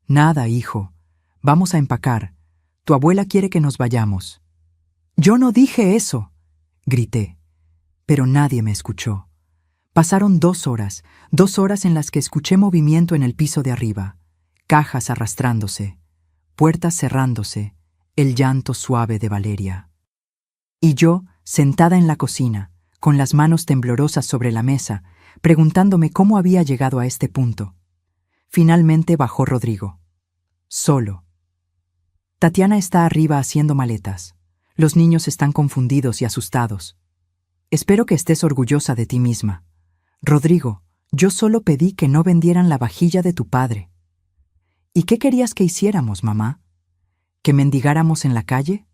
Speaker 1: Nada, hijo. Vamos a empacar. Tu abuela quiere que nos vayamos. Yo no dije eso, grité. Pero nadie me escuchó. Pasaron 2 horas, 2 horas en las que escuché movimiento en el piso de arriba, cajas arrastrándose, puertas cerrándose, el llanto suave de Valeria. Y yo, sentada en la cocina, con las manos temblorosas sobre la mesa, preguntándome cómo había llegado a este punto. Finalmente bajó Rodrigo. Solo. Tatiana está arriba haciendo maletas. Los niños están confundidos y asustados. Espero que estés orgullosa de ti misma. Rodrigo, yo solo pedí que no vendieran la vajilla de tu padre. ¿Y qué querías que hiciéramos, mamá? ¿Que mendigáramos en la calle?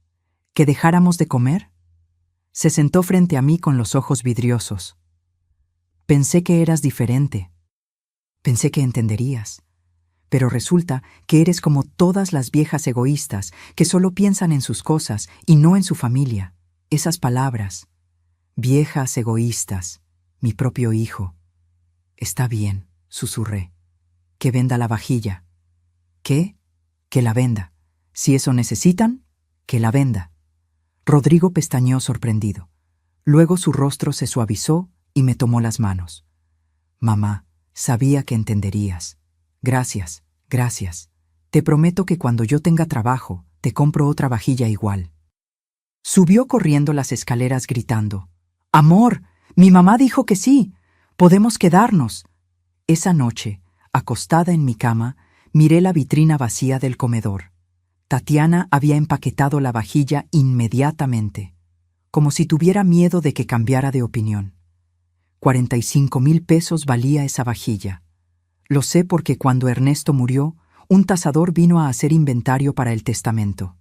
Speaker 1: ¿Que dejáramos de comer? Se sentó frente a mí con los ojos vidriosos. Pensé que eras diferente. Pensé que entenderías. Pero resulta que eres como todas las viejas egoístas que solo piensan en sus cosas y no en su familia. Esas palabras. Viejas egoístas. Mi propio hijo. Está bien, susurré. Que venda la vajilla. ¿Qué? Que la venda. Si eso necesitan, que la venda. Rodrigo pestañeó sorprendido. Luego su rostro se suavizó y me tomó las manos. Mamá, sabía que entenderías. Gracias, gracias. Te prometo que cuando yo tenga trabajo, te compro otra vajilla igual. Subió corriendo las escaleras gritando. Amor, mi mamá dijo que sí. Podemos quedarnos. Esa noche, acostada en mi cama, miré la vitrina vacía del comedor. Tatiana había empaquetado la vajilla inmediatamente, como si tuviera miedo de que cambiara de opinión. 45,000 pesos valía esa vajilla. Lo sé porque cuando Ernesto murió, un tasador vino a hacer inventario para el testamento.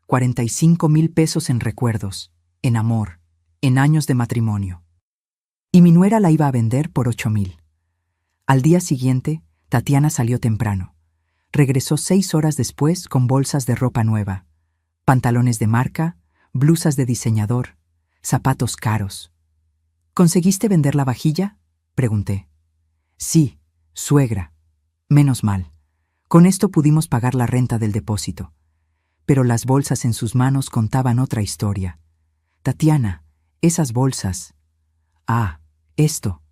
Speaker 1: 45,000 pesos en recuerdos, en amor, en años de matrimonio. Y mi nuera la iba a vender por 8,000. Al día siguiente, Tatiana salió temprano. Regresó 6 horas después con bolsas de ropa nueva, pantalones de marca, blusas de diseñador, zapatos caros. ¿Conseguiste vender la vajilla?, pregunté. Sí, suegra. Menos mal. Con esto pudimos pagar la renta del depósito. Pero las bolsas en sus manos contaban otra historia. Tatiana, esas bolsas. Ah, esto.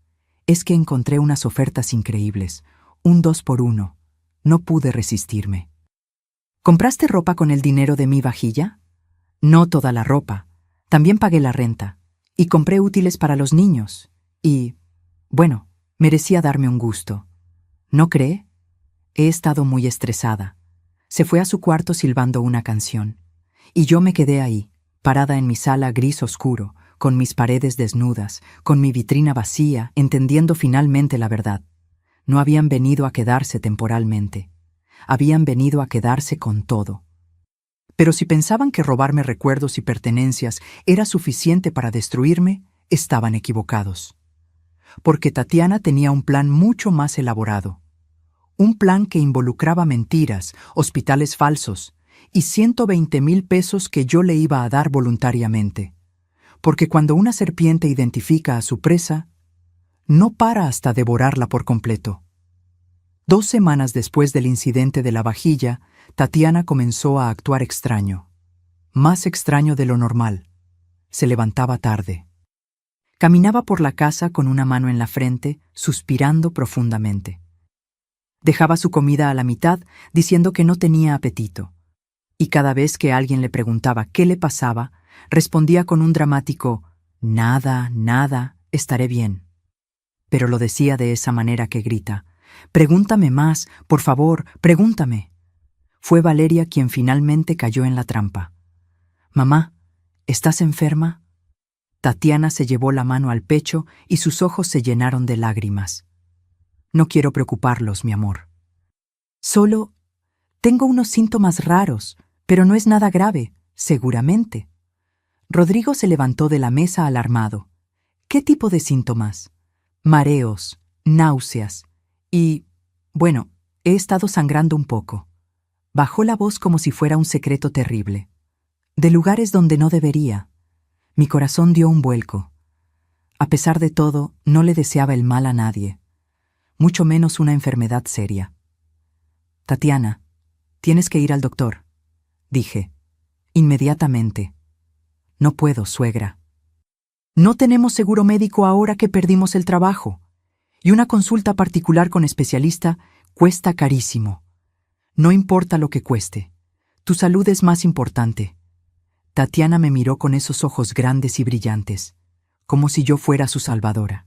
Speaker 1: Es que encontré unas ofertas increíbles, un 2x1. No pude resistirme. ¿Compraste ropa con el dinero de mi vajilla? No toda la ropa. También pagué la renta. Y compré útiles para los niños. Y, bueno, merecía darme un gusto. ¿No cree? He estado muy estresada. Se fue a su cuarto silbando una canción. Y yo me quedé ahí, parada en mi sala gris oscuro, con mis paredes desnudas, con mi vitrina vacía, entendiendo finalmente la verdad. No habían venido a quedarse temporalmente. Habían venido a quedarse con todo. Pero si pensaban que robarme recuerdos y pertenencias era suficiente para destruirme, estaban equivocados. Porque Tatiana tenía un plan mucho más elaborado. Un plan que involucraba mentiras, hospitales falsos y 120,000 pesos que yo le iba a dar voluntariamente. Porque cuando una serpiente identifica a su presa, no para hasta devorarla por completo. 2 semanas después del incidente de la vajilla, Tatiana comenzó a actuar extraño. Más extraño de lo normal. Se levantaba tarde. Caminaba por la casa con una mano en la frente, suspirando profundamente. Dejaba su comida a la mitad, diciendo que no tenía apetito. Y cada vez que alguien le preguntaba qué le pasaba, respondía con un dramático «Nada, nada, estaré bien». Pero lo decía de esa manera que grita «Pregúntame más, por favor, pregúntame». Fue Valeria quien finalmente cayó en la trampa. «Mamá, ¿estás enferma?» Tatiana se llevó la mano al pecho y sus ojos se llenaron de lágrimas. «No quiero preocuparlos, mi amor. Solo tengo unos síntomas raros, pero no es nada grave, seguramente». Rodrigo se levantó de la mesa alarmado. «¿Qué tipo de síntomas?» «Mareos, náuseas y, bueno, he estado sangrando un poco». Bajó la voz como si fuera un secreto terrible. «De lugares donde no debería». Mi corazón dio un vuelco. A pesar de todo, no le deseaba el mal a nadie, mucho menos una enfermedad seria. «Tatiana, tienes que ir al doctor», dije. «Inmediatamente». «No puedo, suegra. No tenemos seguro médico ahora que perdimos el trabajo. Y una consulta particular con especialista cuesta carísimo. No importa lo que cueste. Tu salud es más importante». Tatiana me miró con esos ojos grandes y brillantes, como si yo fuera su salvadora.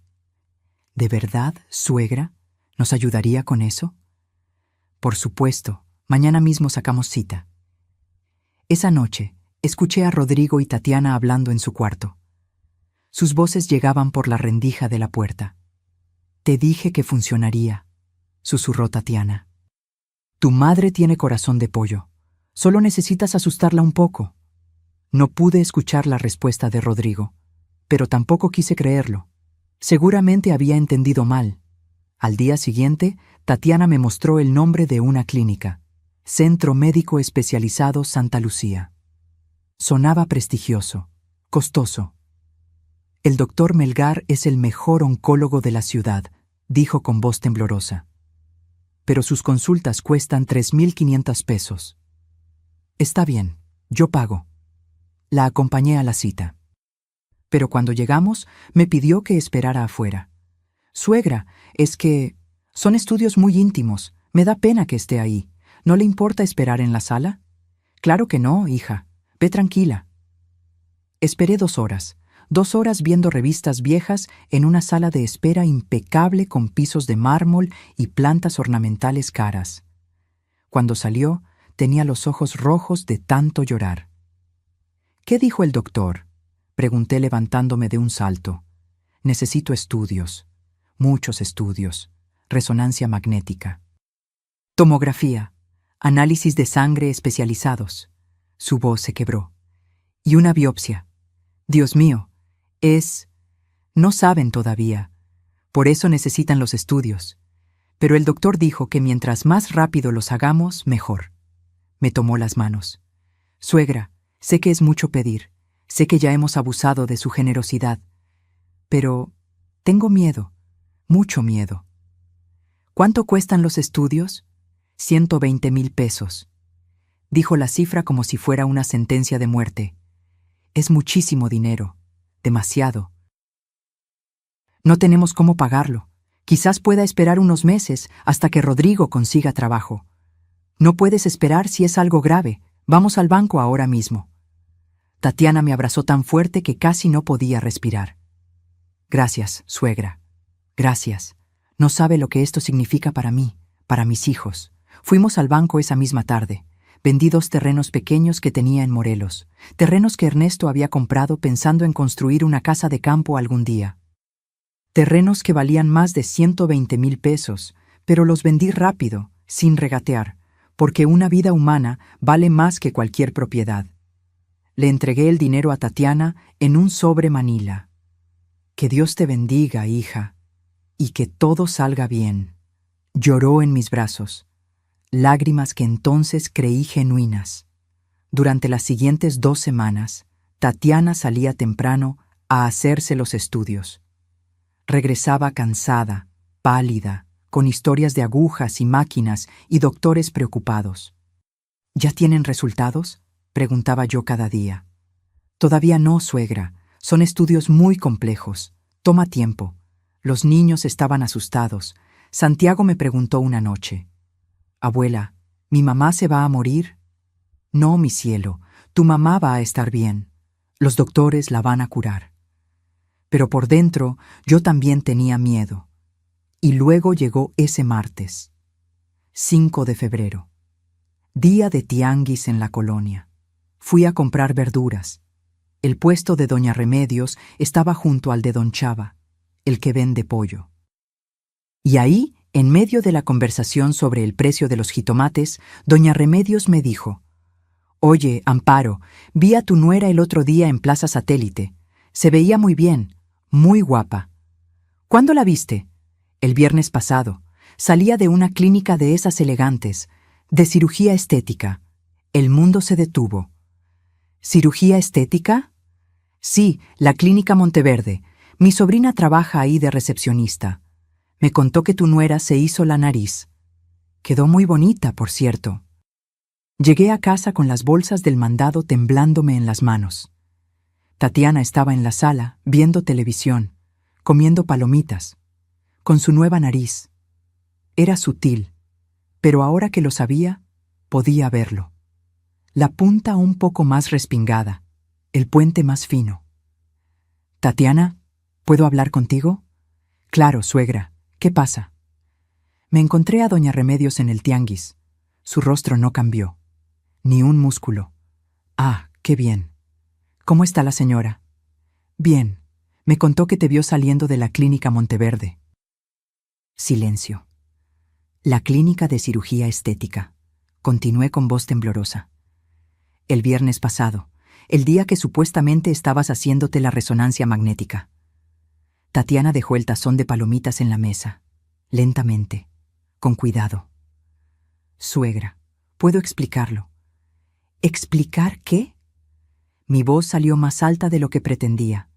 Speaker 1: «¿De verdad, suegra? ¿Nos ayudaría con eso?» «Por supuesto, mañana mismo sacamos cita». Esa noche, escuché a Rodrigo y Tatiana hablando en su cuarto. Sus voces llegaban por la rendija de la puerta. «Te dije que funcionaría», susurró Tatiana. «Tu madre tiene corazón de pollo. Solo necesitas asustarla un poco». No pude escuchar la respuesta de Rodrigo, pero tampoco quise creerlo. Seguramente había entendido mal. Al día siguiente, Tatiana me mostró el nombre de una clínica, Centro Médico Especializado Santa Lucía. Sonaba prestigioso, costoso. «El doctor Melgar es el mejor oncólogo de la ciudad», dijo con voz temblorosa. «Pero sus consultas cuestan 3,500 pesos». «Está bien, yo pago». La acompañé a la cita. Pero cuando llegamos, me pidió que esperara afuera. «Suegra, es que son estudios muy íntimos. Me da pena que esté ahí. ¿No le importa esperar en la sala?» «Claro que no, hija. Ve tranquila». Esperé 2 horas. 2 horas viendo revistas viejas en una sala de espera impecable con pisos de mármol y plantas ornamentales caras. Cuando salió, tenía los ojos rojos de tanto llorar. «¿Qué dijo el doctor?», pregunté levantándome de un salto. «Necesito estudios, muchos estudios, resonancia magnética, tomografía, análisis de sangre especializados». Su voz se quebró. «Y una biopsia. Dios mío, no saben todavía. Por eso necesitan los estudios. Pero el doctor dijo que mientras más rápido los hagamos, mejor». Me tomó las manos. «Suegra, sé que es mucho pedir. Sé que ya hemos abusado de su generosidad. Pero tengo miedo, mucho miedo». «¿Cuánto cuestan los estudios?» 120,000 pesos. Dijo la cifra como si fuera una sentencia de muerte. «Es muchísimo dinero, demasiado. No tenemos cómo pagarlo. Quizás pueda esperar unos meses hasta que Rodrigo consiga trabajo. No puedes esperar si es algo grave. Vamos al banco ahora mismo. Tatiana me abrazó tan fuerte que casi no podía respirar. Gracias, suegra. Gracias. No sabe lo que esto significa para mí, para mis hijos. Fuimos al banco esa misma tarde. Vendí 2 terrenos pequeños que tenía en Morelos, terrenos que Ernesto había comprado pensando en construir una casa de campo algún día. Terrenos que valían más de 120,000 pesos, pero los vendí rápido, sin regatear, porque una vida humana vale más que cualquier propiedad. Le entregué el dinero a Tatiana en un sobre Manila. Que Dios te bendiga, hija, y que todo salga bien. Lloró en mis brazos, lágrimas que entonces creí genuinas. Durante las siguientes 2 semanas, Tatiana salía temprano a hacerse los estudios. Regresaba cansada, pálida, con historias de agujas y máquinas y doctores preocupados. ¿Ya tienen resultados?, preguntaba yo cada día. Todavía no, suegra. Son estudios muy complejos. Toma tiempo. Los niños estaban asustados. Santiago me preguntó una noche: «Abuela, ¿mi mamá se va a morir?» «No, mi cielo, tu mamá va a estar bien. Los doctores la van a curar». Pero por dentro yo también tenía miedo. Y luego llegó ese martes, 5 de febrero, día de tianguis en la colonia. Fui a comprar verduras. El puesto de doña Remedios estaba junto al de don Chava, el que vende pollo. Y ahí, en medio de la conversación sobre el precio de los jitomates, doña Remedios me dijo: «Oye, Amparo, vi a tu nuera el otro día en Plaza Satélite. Se veía muy bien, muy guapa». «¿Cuándo la viste?» «El viernes pasado. Salía de una clínica de esas elegantes, de cirugía estética». El mundo se detuvo. ¿Cirugía estética? Sí, la Clínica Monteverde. Mi sobrina trabaja ahí de recepcionista. Me contó que tu nuera se hizo la nariz. Quedó muy bonita, por cierto. Llegué a casa con las bolsas del mandado temblándome en las manos. Tatiana estaba en la sala, viendo televisión, comiendo palomitas, con su nueva nariz. Era sutil, pero ahora que lo sabía, podía verlo. La punta un poco más respingada, el puente más fino. «Tatiana, ¿puedo hablar contigo?» «Claro, suegra. ¿Qué pasa?» Me encontré a doña Remedios en el tianguis. Su rostro no cambió, ni un músculo. «Ah, qué bien. ¿Cómo está la señora?» «Bien. Me contó que te vio saliendo de la Clínica Monteverde». Silencio. «La clínica de cirugía estética», continué con voz temblorosa. «El viernes pasado, el día que supuestamente estabas haciéndote la resonancia magnética». Tatiana dejó el tazón de palomitas en la mesa, lentamente, con cuidado. «Suegra, puedo explicarlo». «¿Explicar qué?» Mi voz salió más alta de lo que pretendía.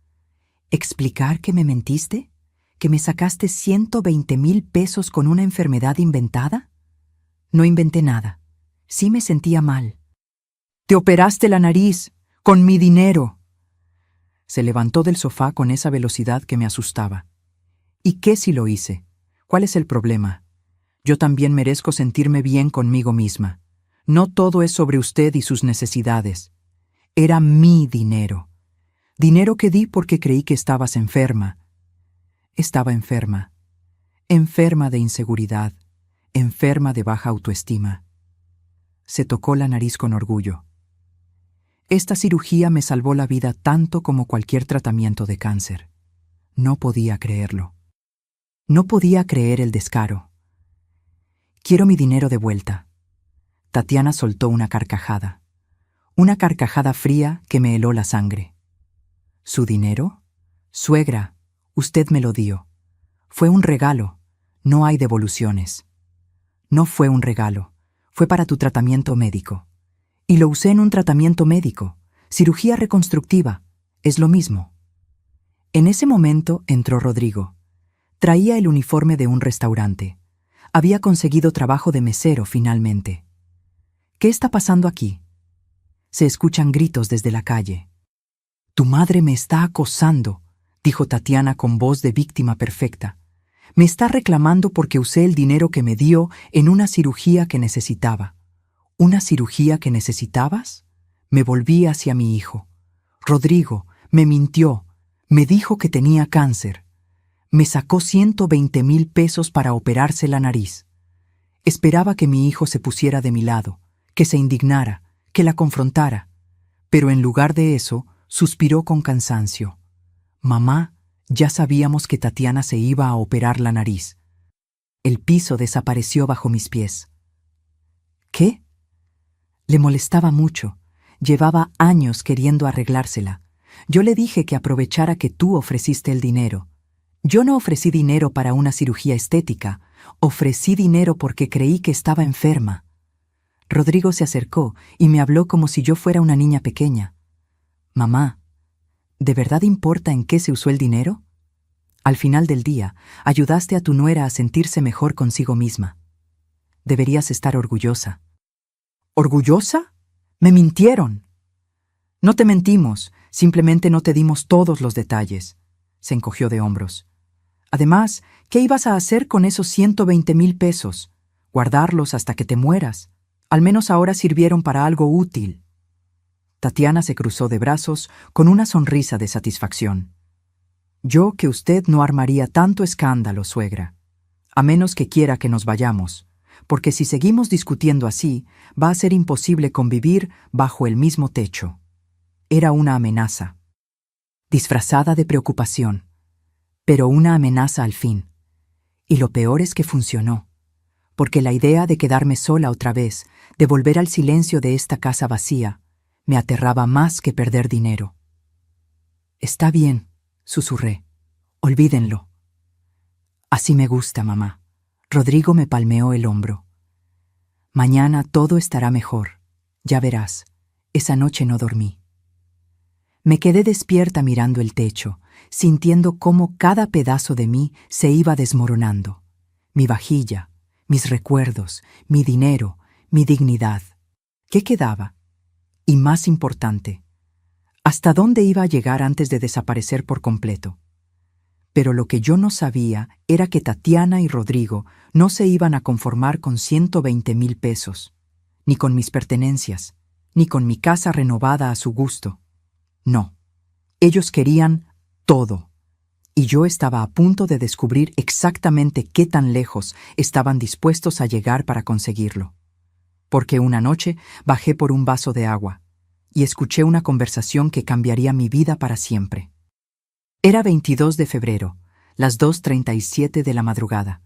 Speaker 1: ¿Explicar que me mentiste? ¿Que me sacaste 120,000 pesos con una enfermedad inventada? No inventé nada. Sí me sentía mal. «Te operaste la nariz, con mi dinero». Se levantó del sofá con esa velocidad que me asustaba. «¿Y qué si lo hice? ¿Cuál es el problema? Yo también merezco sentirme bien conmigo misma. No todo es sobre usted y sus necesidades. Era mi dinero. Dinero que di porque creí que estabas enferma». Estaba enferma. Enferma de inseguridad. Enferma de baja autoestima. Se tocó la nariz con orgullo. Esta cirugía me salvó la vida tanto como cualquier tratamiento de cáncer. No podía creerlo. No podía creer el descaro. «Quiero mi dinero de vuelta». Tatiana soltó una carcajada fría que me heló la sangre. «¿Su dinero? Suegra, usted me lo dio. Fue un regalo. No hay devoluciones». «No fue un regalo. Fue para tu tratamiento médico». «Y lo usé en un tratamiento médico. Cirugía reconstructiva. Es lo mismo». En ese momento entró Rodrigo. Traía el uniforme de un restaurante. Había conseguido trabajo de mesero finalmente. «¿Qué está pasando aquí?» Se escuchan gritos desde la calle. «Tu madre me está acosando», dijo Tatiana con voz de víctima perfecta. Me está reclamando porque usé el dinero que me dio en una cirugía que necesitaba. ¿Una cirugía que necesitabas? Me volví hacia mi hijo. Rodrigo me mintió, me dijo que tenía cáncer. Me sacó 120,000 pesos para operarse la nariz. Esperaba que mi hijo se pusiera de mi lado, que se indignara, que la confrontara. Pero en lugar de eso, suspiró con cansancio. Mamá, ya sabíamos que Tatiana se iba a operar la nariz. El piso desapareció bajo mis pies. ¿Qué? Le molestaba mucho. Llevaba años queriendo arreglársela. Yo le dije que aprovechara que tú ofreciste el dinero. Yo no ofrecí dinero para una cirugía estética. Ofrecí dinero porque creí que estaba enferma. Rodrigo se acercó y me habló como si yo fuera una niña pequeña. Mamá, ¿de verdad importa en qué se usó el dinero? Al final del día, ayudaste a tu nuera a sentirse mejor consigo misma. Deberías estar orgullosa. ¿Orgullosa? ¡Me mintieron! No te mentimos, simplemente no te dimos todos los detalles. Se encogió de hombros. Además, ¿qué ibas a hacer con esos 120,000 pesos? Guardarlos hasta que te mueras. Al menos ahora sirvieron para algo útil. Tatiana se cruzó de brazos con una sonrisa de satisfacción. Yo que usted no armaría tanto escándalo, suegra. A menos que quiera que nos vayamos, porque si seguimos discutiendo así, va a ser imposible convivir bajo el mismo techo. Era una amenaza, disfrazada de preocupación, pero una amenaza al fin. Y lo peor es que funcionó, porque la idea de quedarme sola otra vez, de volver al silencio de esta casa vacía, me aterraba más que perder dinero. Está bien, susurré. Olvídenlo. Así me gusta, mamá. Rodrigo me palmeó el hombro. Mañana todo estará mejor. Ya verás, esa noche no dormí. Me quedé despierta mirando el techo, sintiendo cómo cada pedazo de mí se iba desmoronando. Mi vajilla, mis recuerdos, mi dinero, mi dignidad. ¿Qué quedaba? Y más importante, ¿hasta dónde iba a llegar antes de desaparecer por completo? Pero lo que yo no sabía era que Tatiana y Rodrigo no se iban a conformar con 120,000 pesos, ni con mis pertenencias, ni con mi casa renovada a su gusto. No, ellos querían todo, y yo estaba a punto de descubrir exactamente qué tan lejos estaban dispuestos a llegar para conseguirlo. Porque una noche bajé por un vaso de agua y escuché una conversación que cambiaría mi vida para siempre. Era 22 de febrero, las 2:37 de la madrugada.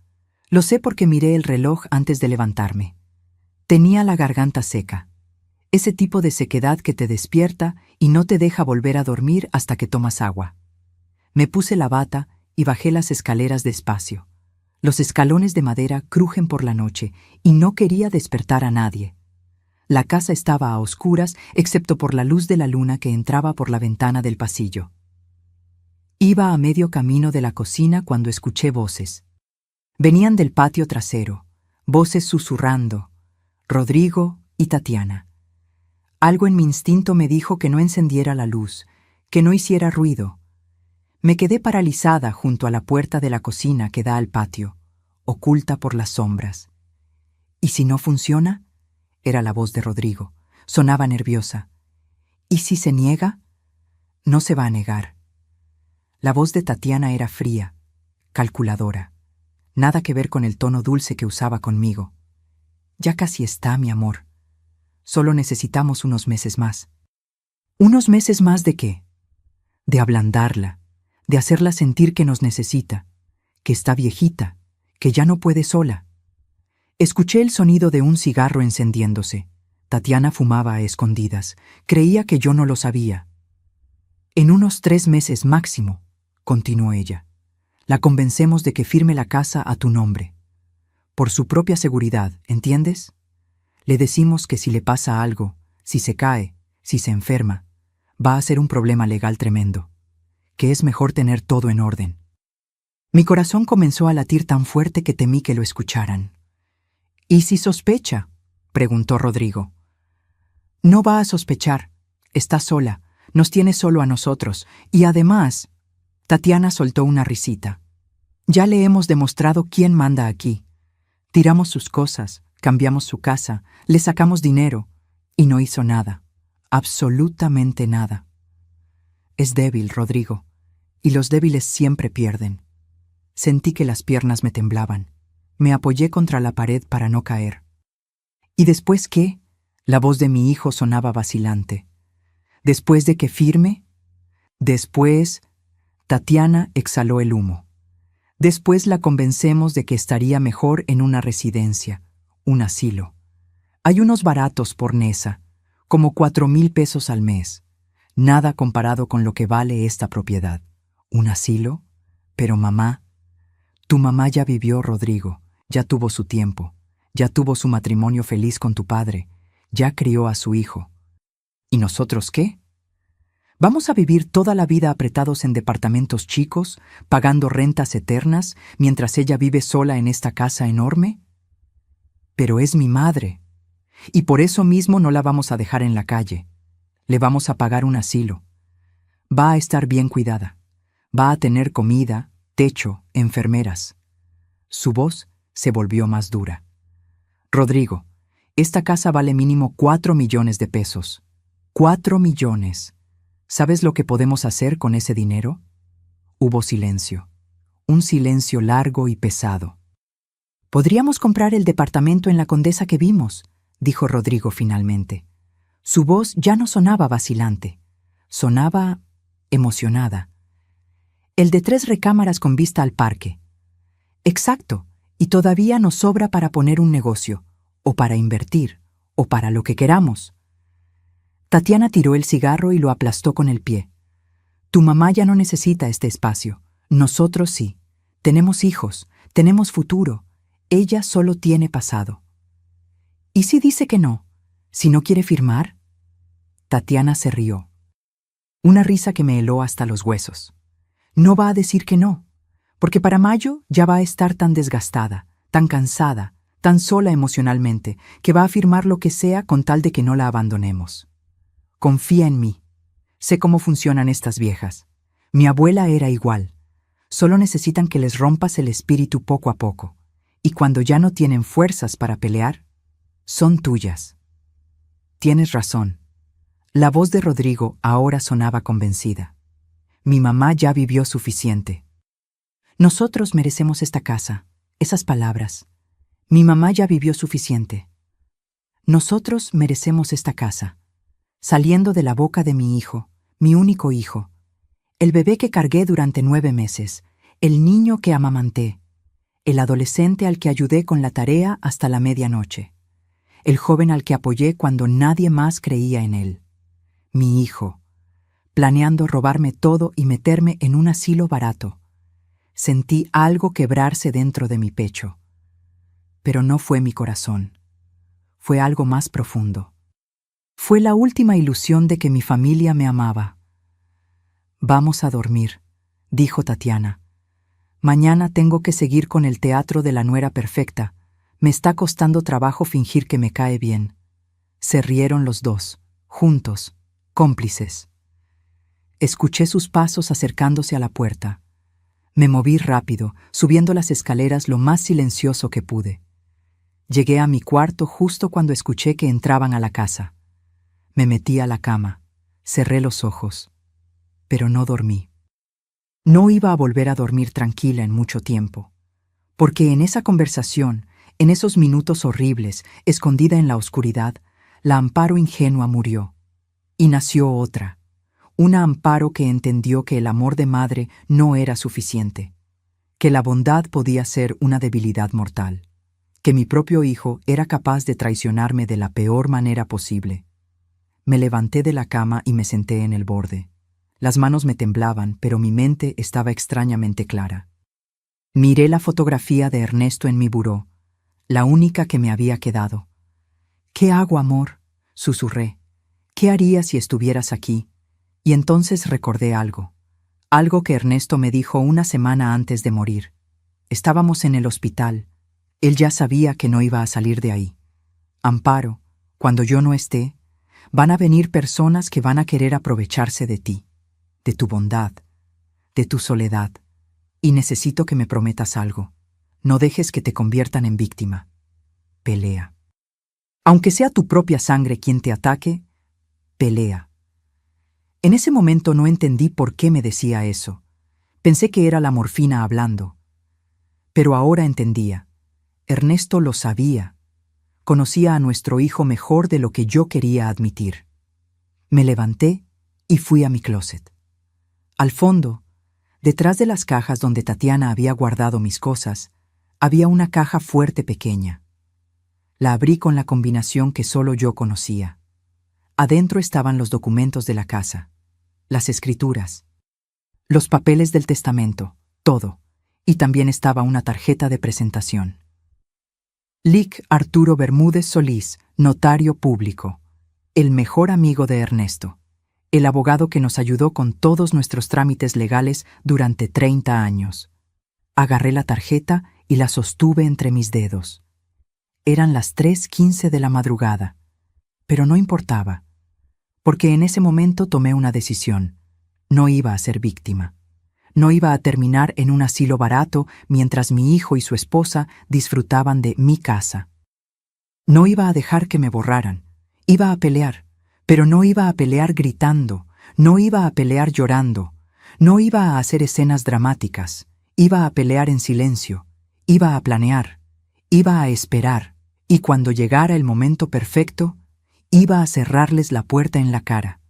Speaker 1: Lo sé porque miré el reloj antes de levantarme. Tenía la garganta seca, ese tipo de sequedad que te despierta y no te deja volver a dormir hasta que tomas agua. Me puse la bata y bajé las escaleras despacio. Los escalones de madera crujen por la noche y no quería despertar a nadie. La casa estaba a oscuras excepto por la luz de la luna que entraba por la ventana del pasillo. Iba a medio camino de la cocina cuando escuché voces. Venían del patio trasero, voces susurrando, Rodrigo y Tatiana. Algo en mi instinto me dijo que no encendiera la luz, que no hiciera ruido. Me quedé paralizada junto a la puerta de la cocina que da al patio, oculta por las sombras. ¿Y si no funciona? Era la voz de Rodrigo. Sonaba nerviosa. ¿Y si se niega? No se va a negar. La voz de Tatiana era fría, calculadora. Nada que ver con el tono dulce que usaba conmigo. Ya casi está, mi amor. Solo necesitamos unos meses más. ¿Unos meses más de qué? De ablandarla, de hacerla sentir que nos necesita, que está viejita, que ya no puede sola. Escuché el sonido de un cigarro encendiéndose. Tatiana fumaba a escondidas. Creía que yo no lo sabía. En unos 3 meses máximo, continuó ella, la convencemos de que firme la casa a tu nombre. Por su propia seguridad, ¿entiendes? Le decimos que si le pasa algo, si se cae, si se enferma, va a ser un problema legal tremendo, que es mejor tener todo en orden. Mi corazón comenzó a latir tan fuerte que temí que lo escucharan. ¿Y si sospecha?, preguntó Rodrigo. No va a sospechar. Está sola. Nos tiene solo a nosotros. Y además, Tatiana soltó una risita. Ya le hemos demostrado quién manda aquí. Tiramos sus cosas, cambiamos su casa, le sacamos dinero, y no hizo nada. Absolutamente nada. Es débil, Rodrigo, y los débiles siempre pierden. Sentí que las piernas me temblaban. Me apoyé contra la pared para no caer. ¿Y después qué? La voz de mi hijo sonaba vacilante. ¿Después de que firme? Después, Tatiana exhaló el humo. Después la convencemos de que estaría mejor en una residencia, un asilo. Hay unos baratos por Nesa, como 4,000 pesos al mes. Nada comparado con lo que vale esta propiedad. ¿Un asilo? Pero mamá, tu mamá ya vivió, Rodrigo, ya tuvo su tiempo, ya tuvo su matrimonio feliz con tu padre, ya crió a su hijo. ¿Y nosotros qué? ¿Vamos a vivir toda la vida apretados en departamentos chicos, pagando rentas eternas, mientras ella vive sola en esta casa enorme? Pero es mi madre, y por eso mismo no la vamos a dejar en la calle. Le vamos a pagar un asilo. Va a estar bien cuidada. Va a tener comida, techo, enfermeras. Su voz se volvió más dura. Rodrigo, esta casa vale mínimo 4 millones de pesos. 4 millones. ¿Sabes lo que podemos hacer con ese dinero? Hubo silencio. Un silencio largo y pesado. Podríamos comprar el departamento en la Condesa que vimos, dijo Rodrigo finalmente. Su voz ya no sonaba vacilante. Sonaba emocionada. El de 3 recámaras con vista al parque. Exacto, y todavía nos sobra para poner un negocio, o para invertir, o para lo que queramos. Tatiana tiró el cigarro y lo aplastó con el pie. Tu mamá ya no necesita este espacio. Nosotros sí. Tenemos hijos, tenemos futuro. Ella solo tiene pasado. ¿Y si dice que no? ¿Si no quiere firmar? Tatiana se rió. Una risa que me heló hasta los huesos. No va a decir que no, porque para mayo ya va a estar tan desgastada, tan cansada, tan sola emocionalmente, que va a firmar lo que sea con tal de que no la abandonemos. Confía en mí. Sé cómo funcionan estas viejas. Mi abuela era igual. Solo necesitan que les rompas el espíritu poco a poco. Y cuando ya no tienen fuerzas para pelear, son tuyas. Tienes razón. La voz de Rodrigo ahora sonaba convencida. Mi mamá ya vivió suficiente. Nosotros merecemos esta casa, esas palabras. Mi mamá ya vivió suficiente. Nosotros merecemos esta casa. Saliendo de la boca de mi hijo, mi único hijo, el bebé que cargué durante 9 meses, el niño que amamanté, el adolescente al que ayudé con la tarea hasta la medianoche, el joven al que apoyé cuando nadie más creía en él, mi hijo, planeando robarme todo y meterme en un asilo barato. Sentí algo quebrarse dentro de mi pecho. Pero no fue mi corazón, fue algo más profundo. Fue la última ilusión de que mi familia me amaba. Vamos a dormir, dijo Tatiana. Mañana tengo que seguir con el teatro de la nuera perfecta. Me está costando trabajo fingir que me cae bien. Se rieron los dos, juntos, cómplices. Escuché sus pasos acercándose a la puerta. Me moví rápido, subiendo las escaleras lo más silencioso que pude. Llegué a mi cuarto justo cuando escuché que entraban a la casa. Me metí a la cama, cerré los ojos, pero no dormí. No iba a volver a dormir tranquila en mucho tiempo, porque en esa conversación, en esos minutos horribles, escondida en la oscuridad, la Amparo ingenua murió, y nació otra, una Amparo que entendió que el amor de madre no era suficiente, que la bondad podía ser una debilidad mortal, que mi propio hijo era capaz de traicionarme de la peor manera posible. Me levanté de la cama y me senté en el borde. Las manos me temblaban, pero mi mente estaba extrañamente clara. Miré la fotografía de Ernesto en mi buró, la única que me había quedado. ¿Qué hago, amor?, susurré. ¿Qué haría si estuvieras aquí? Y entonces recordé algo que Ernesto me dijo una semana antes de morir. Estábamos en el hospital. Él ya sabía que no iba a salir de ahí. Amparo, cuando yo no esté, van a venir personas que van a querer aprovecharse de ti, de tu bondad, de tu soledad. Y necesito que me prometas algo. No dejes que te conviertan en víctima. Pelea. Aunque sea tu propia sangre quien te ataque, pelea. En ese momento no entendí por qué me decía eso. Pensé que era la morfina hablando. Pero ahora entendía. Ernesto lo sabía. Conocía a nuestro hijo mejor de lo que yo quería admitir. Me levanté y fui a mi closet. Al fondo, detrás de las cajas donde Tatiana había guardado mis cosas, había una caja fuerte pequeña. La abrí con la combinación que solo yo conocía. Adentro estaban los documentos de la casa, las escrituras, los papeles del testamento, todo, y también estaba una tarjeta de presentación. Lic Arturo Bermúdez Solís, notario público, el mejor amigo de Ernesto, el abogado que nos ayudó con todos nuestros trámites legales durante 30 años. Agarré la tarjeta y la sostuve entre mis dedos. Eran las 3:15 de la madrugada, pero no importaba, porque en ese momento tomé una decisión. No iba a ser víctima. No iba a terminar en un asilo barato mientras mi hijo y su esposa disfrutaban de mi casa. No iba a dejar que me borraran. Iba a pelear, pero no iba a pelear gritando, no iba a pelear llorando, no iba a hacer escenas dramáticas, iba a pelear en silencio, iba a planear, iba a esperar, y cuando llegara el momento perfecto, iba a cerrarles la puerta en la cara,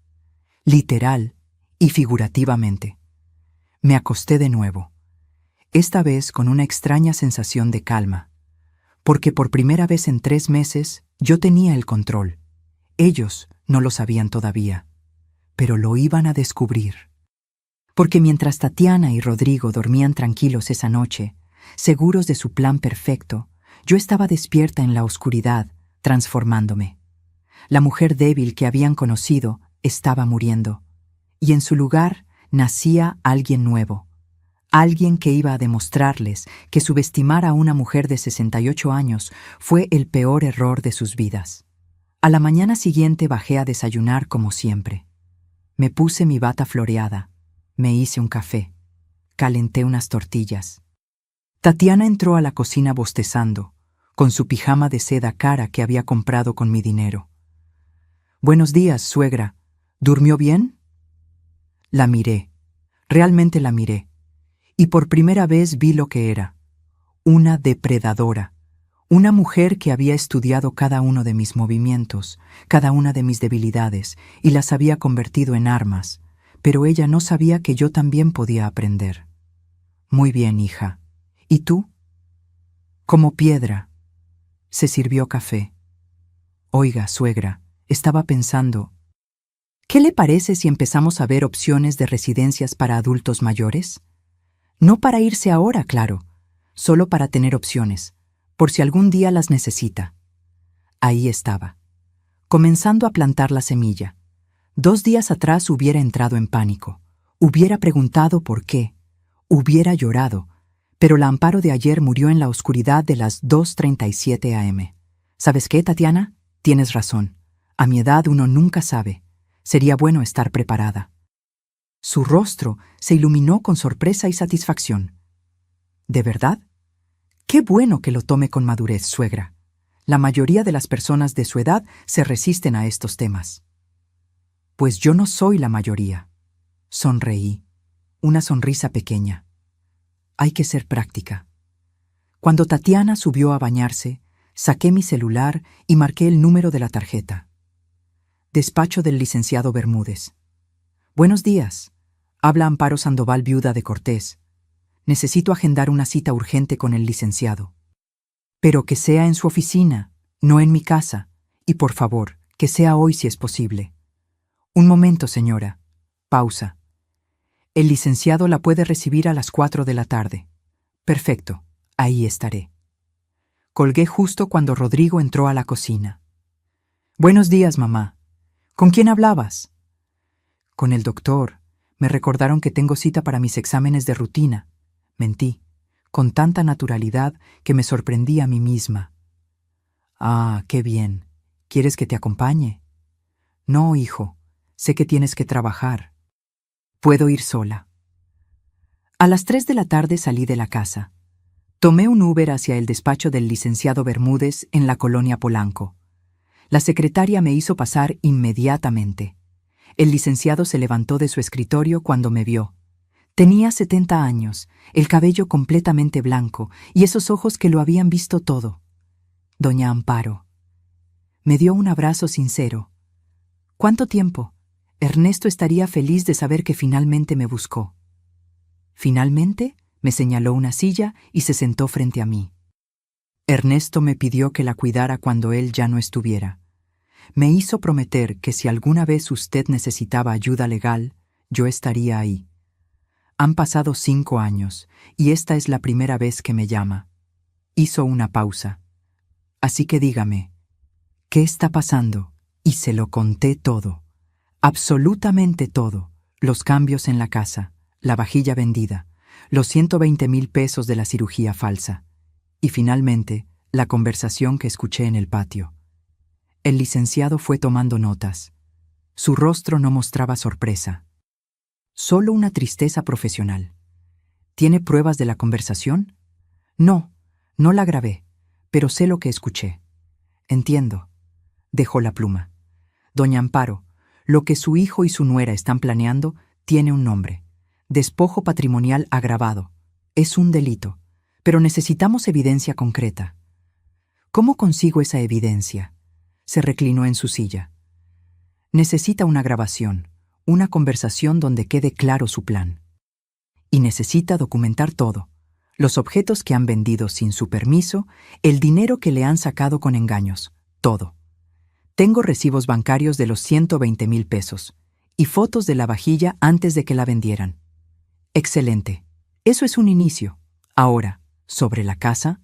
Speaker 1: literal y figurativamente. Me acosté de nuevo, esta vez con una extraña sensación de calma, porque por primera vez en 3 meses yo tenía el control. Ellos no lo sabían todavía, pero lo iban a descubrir. Porque mientras Tatiana y Rodrigo dormían tranquilos esa noche, seguros de su plan perfecto, yo estaba despierta en la oscuridad, transformándome. La mujer débil que habían conocido estaba muriendo, y en su lugar nacía alguien nuevo, alguien que iba a demostrarles que subestimar a una mujer de 68 años fue el peor error de sus vidas. A la mañana siguiente bajé a desayunar como siempre. Me puse mi bata floreada, me hice un café, calenté unas tortillas. Tatiana entró a la cocina bostezando, con su pijama de seda cara que había comprado con mi dinero. «Buenos días, suegra. ¿Durmió bien?» La miré, realmente la miré, y por primera vez vi lo que era. Una depredadora. Una mujer que había estudiado cada uno de mis movimientos, cada una de mis debilidades, y las había convertido en armas, pero ella no sabía que yo también podía aprender. «Muy bien, hija. ¿Y tú?» «Como piedra». Se sirvió café. «Oiga, suegra, estaba pensando, ¿qué le parece si empezamos a ver opciones de residencias para adultos mayores? No para irse ahora, claro, solo para tener opciones, por si algún día las necesita». Ahí estaba, comenzando a plantar la semilla. 2 días atrás hubiera entrado en pánico, hubiera preguntado por qué, hubiera llorado, pero la Amparo de ayer murió en la oscuridad de las 2:37 a.m. ¿Sabes qué, Tatiana? Tienes razón. A mi edad uno nunca sabe. Sería bueno estar preparada. Su rostro se iluminó con sorpresa y satisfacción. ¿De verdad? Qué bueno que lo tome con madurez, suegra. La mayoría de las personas de su edad se resisten a estos temas. Pues yo no soy la mayoría. Sonreí, una sonrisa pequeña. Hay que ser práctica. Cuando Tatiana subió a bañarse, saqué mi celular y marqué el número de la tarjeta. Despacho del licenciado Bermúdez. «Buenos días. Habla Amparo Sandoval, viuda de Cortés. Necesito agendar una cita urgente con el licenciado. Pero que sea en su oficina, no en mi casa, y por favor, que sea hoy si es posible». «Un momento, señora». Pausa. «El licenciado la puede recibir a las 4 de la tarde». «Perfecto, ahí estaré». Colgué justo cuando Rodrigo entró a la cocina. «Buenos días, mamá. ¿Con quién hablabas?» «Con el doctor. Me recordaron que tengo cita para mis exámenes de rutina». Mentí, con tanta naturalidad que me sorprendí a mí misma. «Ah, qué bien. ¿Quieres que te acompañe?» «No, hijo. Sé que tienes que trabajar. Puedo ir sola». A las 3 de la tarde salí de la casa. Tomé un Uber hacia el despacho del licenciado Bermúdez en la colonia Polanco. La secretaria me hizo pasar inmediatamente. El licenciado se levantó de su escritorio cuando me vio. Tenía 70 años, el cabello completamente blanco y esos ojos que lo habían visto todo. Doña Amparo. Me dio un abrazo sincero. ¿Cuánto tiempo? Ernesto estaría feliz de saber que finalmente me buscó. Finalmente, me señaló una silla y se sentó frente a mí. Ernesto me pidió que la cuidara cuando él ya no estuviera. Me hizo prometer que si alguna vez usted necesitaba ayuda legal, yo estaría ahí. Han pasado 5 años y esta es la primera vez que me llama. Hizo una pausa. Así que dígame, ¿qué está pasando? Y se lo conté todo. Absolutamente todo. Los cambios en la casa, la vajilla vendida, los 120,000 pesos de la cirugía falsa. Y finalmente, la conversación que escuché en el patio. El licenciado fue tomando notas. Su rostro no mostraba sorpresa. Solo una tristeza profesional. ¿Tiene pruebas de la conversación? No, no la grabé, pero sé lo que escuché. Entiendo. Dejó la pluma. Doña Amparo, lo que su hijo y su nuera están planeando tiene un nombre. Despojo patrimonial agravado. Es un delito, pero necesitamos evidencia concreta. ¿Cómo consigo esa evidencia? Se reclinó en su silla. Necesita una grabación, una conversación donde quede claro su plan. Y necesita documentar todo. Los objetos que han vendido sin su permiso, el dinero que le han sacado con engaños, todo. Tengo recibos bancarios de los 120,000 pesos y fotos de la vajilla antes de que la vendieran. Excelente. Eso es un inicio. Ahora, sobre la casa,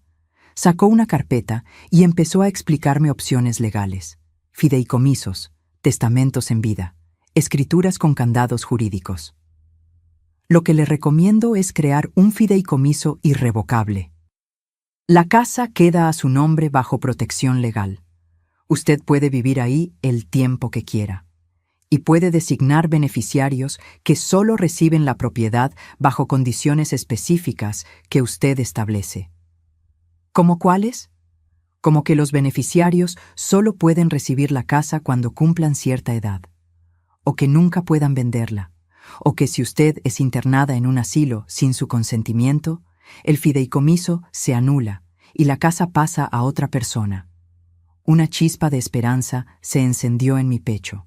Speaker 1: sacó una carpeta y empezó a explicarme opciones legales, fideicomisos, testamentos en vida, escrituras con candados jurídicos. Lo que le recomiendo es crear un fideicomiso irrevocable. La casa queda a su nombre bajo protección legal. Usted puede vivir ahí el tiempo que quiera. Y puede designar beneficiarios que solo reciben la propiedad bajo condiciones específicas que usted establece. ¿Cómo cuáles? Como que los beneficiarios solo pueden recibir la casa cuando cumplan cierta edad, o que nunca puedan venderla, o que si usted es internada en un asilo sin su consentimiento, el fideicomiso se anula y la casa pasa a otra persona. Una chispa de esperanza se encendió en mi pecho.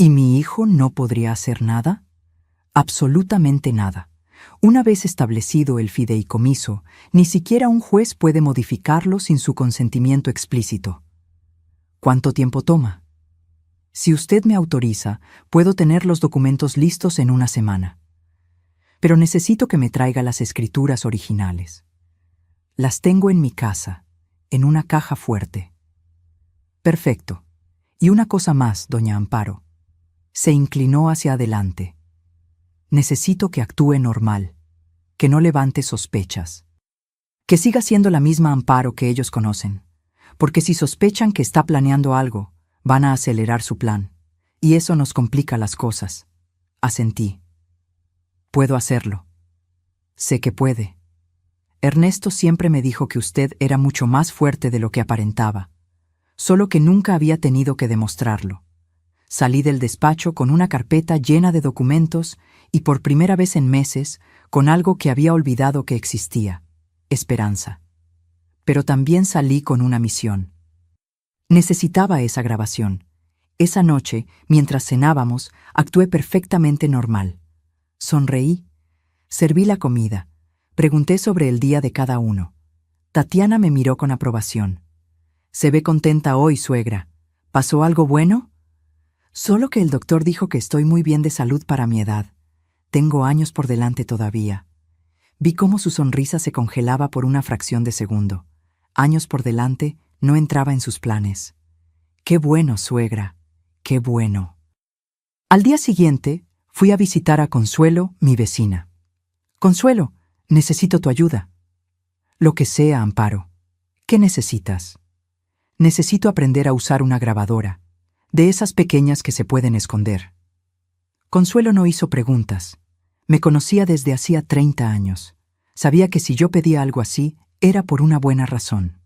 Speaker 1: ¿Y mi hijo no podría hacer nada? Absolutamente nada. Una vez establecido el fideicomiso, ni siquiera un juez puede modificarlo sin su consentimiento explícito. ¿Cuánto tiempo toma? Si usted me autoriza, puedo tener los documentos listos en una semana. Pero necesito que me traiga las escrituras originales. Las tengo en mi casa, en una caja fuerte. Perfecto. Y una cosa más, doña Amparo. Se inclinó hacia adelante. Necesito que actúe normal, que no levante sospechas. Que siga siendo la misma Amparo que ellos conocen, porque si sospechan que está planeando algo, van a acelerar su plan, y eso nos complica las cosas. Asentí. Puedo hacerlo. Sé que puede. Ernesto siempre me dijo que usted era mucho más fuerte de lo que aparentaba, solo que nunca había tenido que demostrarlo. Salí del despacho con una carpeta llena de documentos y por primera vez en meses con algo que había olvidado que existía, esperanza. Pero también salí con una misión. Necesitaba esa grabación. Esa noche, mientras cenábamos, actué perfectamente normal. Sonreí, serví la comida, pregunté sobre el día de cada uno. Tatiana me miró con aprobación. «Se ve contenta hoy, suegra. ¿Pasó algo bueno?» Solo que el doctor dijo que estoy muy bien de salud para mi edad. Tengo años por delante todavía. Vi cómo su sonrisa se congelaba por una fracción de segundo. Años por delante no entraba en sus planes. «Qué bueno, suegra, qué bueno». Al día siguiente, fui a visitar a Consuelo, mi vecina. «Consuelo, necesito tu ayuda». «Lo que sea, Amparo. ¿Qué necesitas?» «Necesito aprender a usar una grabadora, de esas pequeñas que se pueden esconder». Consuelo no hizo preguntas. Me conocía desde hacía 30 años. Sabía que si yo pedía algo así, era por una buena razón.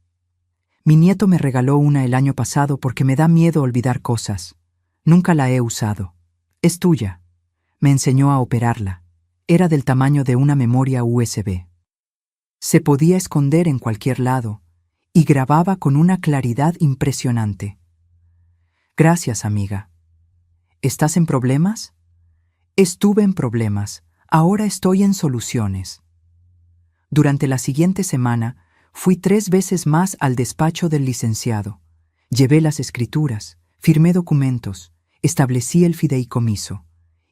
Speaker 1: Mi nieto me regaló una el año pasado porque me da miedo olvidar cosas. Nunca la he usado. Es tuya. Me enseñó a operarla. Era del tamaño de una memoria USB. Se podía esconder en cualquier lado y grababa con una claridad impresionante. Gracias, amiga. ¿Estás en problemas? Estuve en problemas. Ahora estoy en soluciones. Durante la siguiente semana, fui 3 veces más al despacho del licenciado. Llevé las escrituras, firmé documentos, establecí el fideicomiso.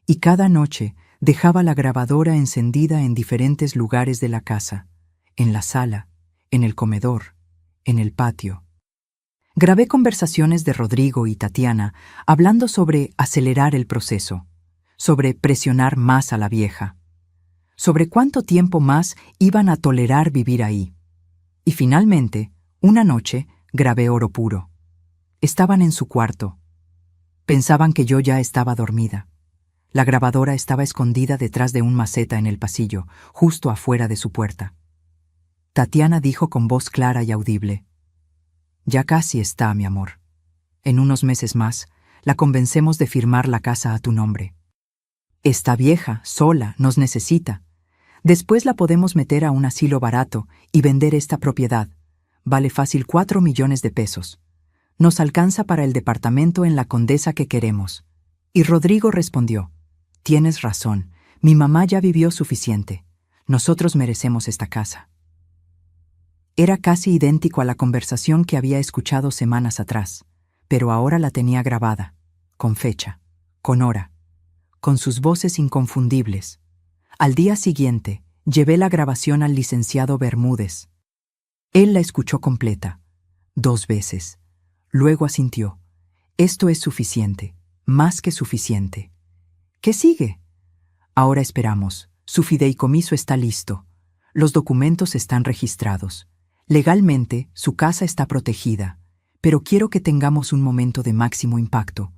Speaker 1: Y cada noche dejaba la grabadora encendida en diferentes lugares de la casa, en la sala, en el comedor, en el patio. Grabé conversaciones de Rodrigo y Tatiana hablando sobre acelerar el proceso, sobre presionar más a la vieja, sobre cuánto tiempo más iban a tolerar vivir ahí. Y finalmente, una noche, grabé oro puro. Estaban en su cuarto. Pensaban que yo ya estaba dormida. La grabadora estaba escondida detrás de un maceta en el pasillo, justo afuera de su puerta. Tatiana dijo con voz clara y audible: «Ya casi está, mi amor. En unos meses más, la convencemos de firmar la casa a tu nombre. Está vieja, sola, nos necesita. Después la podemos meter a un asilo barato y vender esta propiedad. Vale fácil 4 millones de pesos. Nos alcanza para el departamento en la Condesa que queremos». Y Rodrigo respondió: «Tienes razón, mi mamá ya vivió suficiente. Nosotros merecemos esta casa». Era casi idéntico a la conversación que había escuchado semanas atrás, pero ahora la tenía grabada, con fecha, con hora, con sus voces inconfundibles. Al día siguiente, llevé la grabación al licenciado Bermúdez. Él la escuchó completa, 2 veces. Luego asintió: «Esto es suficiente, más que suficiente. ¿Qué sigue?» «Ahora esperamos. Su fideicomiso está listo. Los documentos están registrados. Legalmente, su casa está protegida. Pero quiero que tengamos un momento de máximo impacto.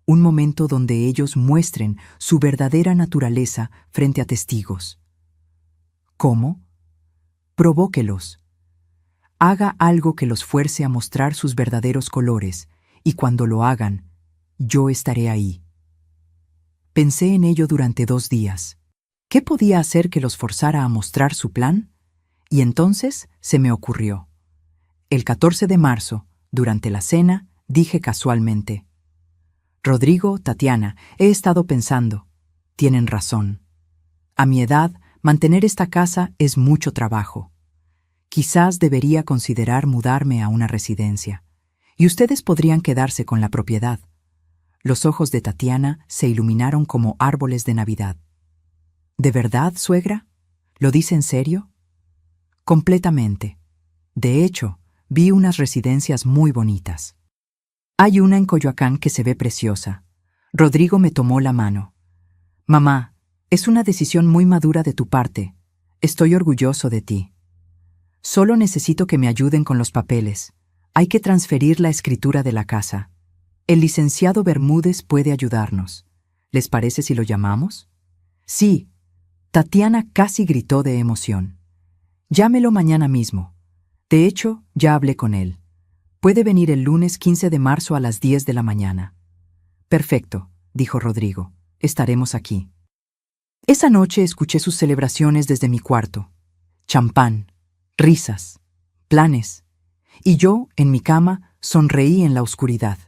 Speaker 1: Un momento donde ellos muestren su verdadera naturaleza frente a testigos». «¿Cómo?» «Provóquelos. Haga algo que los fuerce a mostrar sus verdaderos colores, y cuando lo hagan, yo estaré ahí». Pensé en ello durante 2 días. ¿Qué podía hacer que los forzara a mostrar su plan? Y entonces se me ocurrió. El 14 de marzo, durante la cena, dije casualmente: «Rodrigo, Tatiana, he estado pensando. Tienen razón. A mi edad, mantener esta casa es mucho trabajo. Quizás debería considerar mudarme a una residencia, y ustedes podrían quedarse con la propiedad». Los ojos de Tatiana se iluminaron como árboles de Navidad. «¿De verdad, suegra? ¿Lo dice en serio?» «Completamente. De hecho, vi unas residencias muy bonitas. Hay una en Coyoacán que se ve preciosa». Rodrigo me tomó la mano. «Mamá, es una decisión muy madura de tu parte. Estoy orgulloso de ti. Solo necesito que me ayuden con los papeles. Hay que transferir la escritura de la casa. El licenciado Bermúdez puede ayudarnos. ¿Les parece si lo llamamos?» «Sí». Tatiana casi gritó de emoción. «Llámelo mañana mismo. De hecho, ya hablé con él. Puede venir el lunes 15 de marzo a las 10 de la mañana». «Perfecto», dijo Rodrigo. «Estaremos aquí». Esa noche escuché sus celebraciones desde mi cuarto. Champán, risas, planes. Y yo, en mi cama, sonreí en la oscuridad,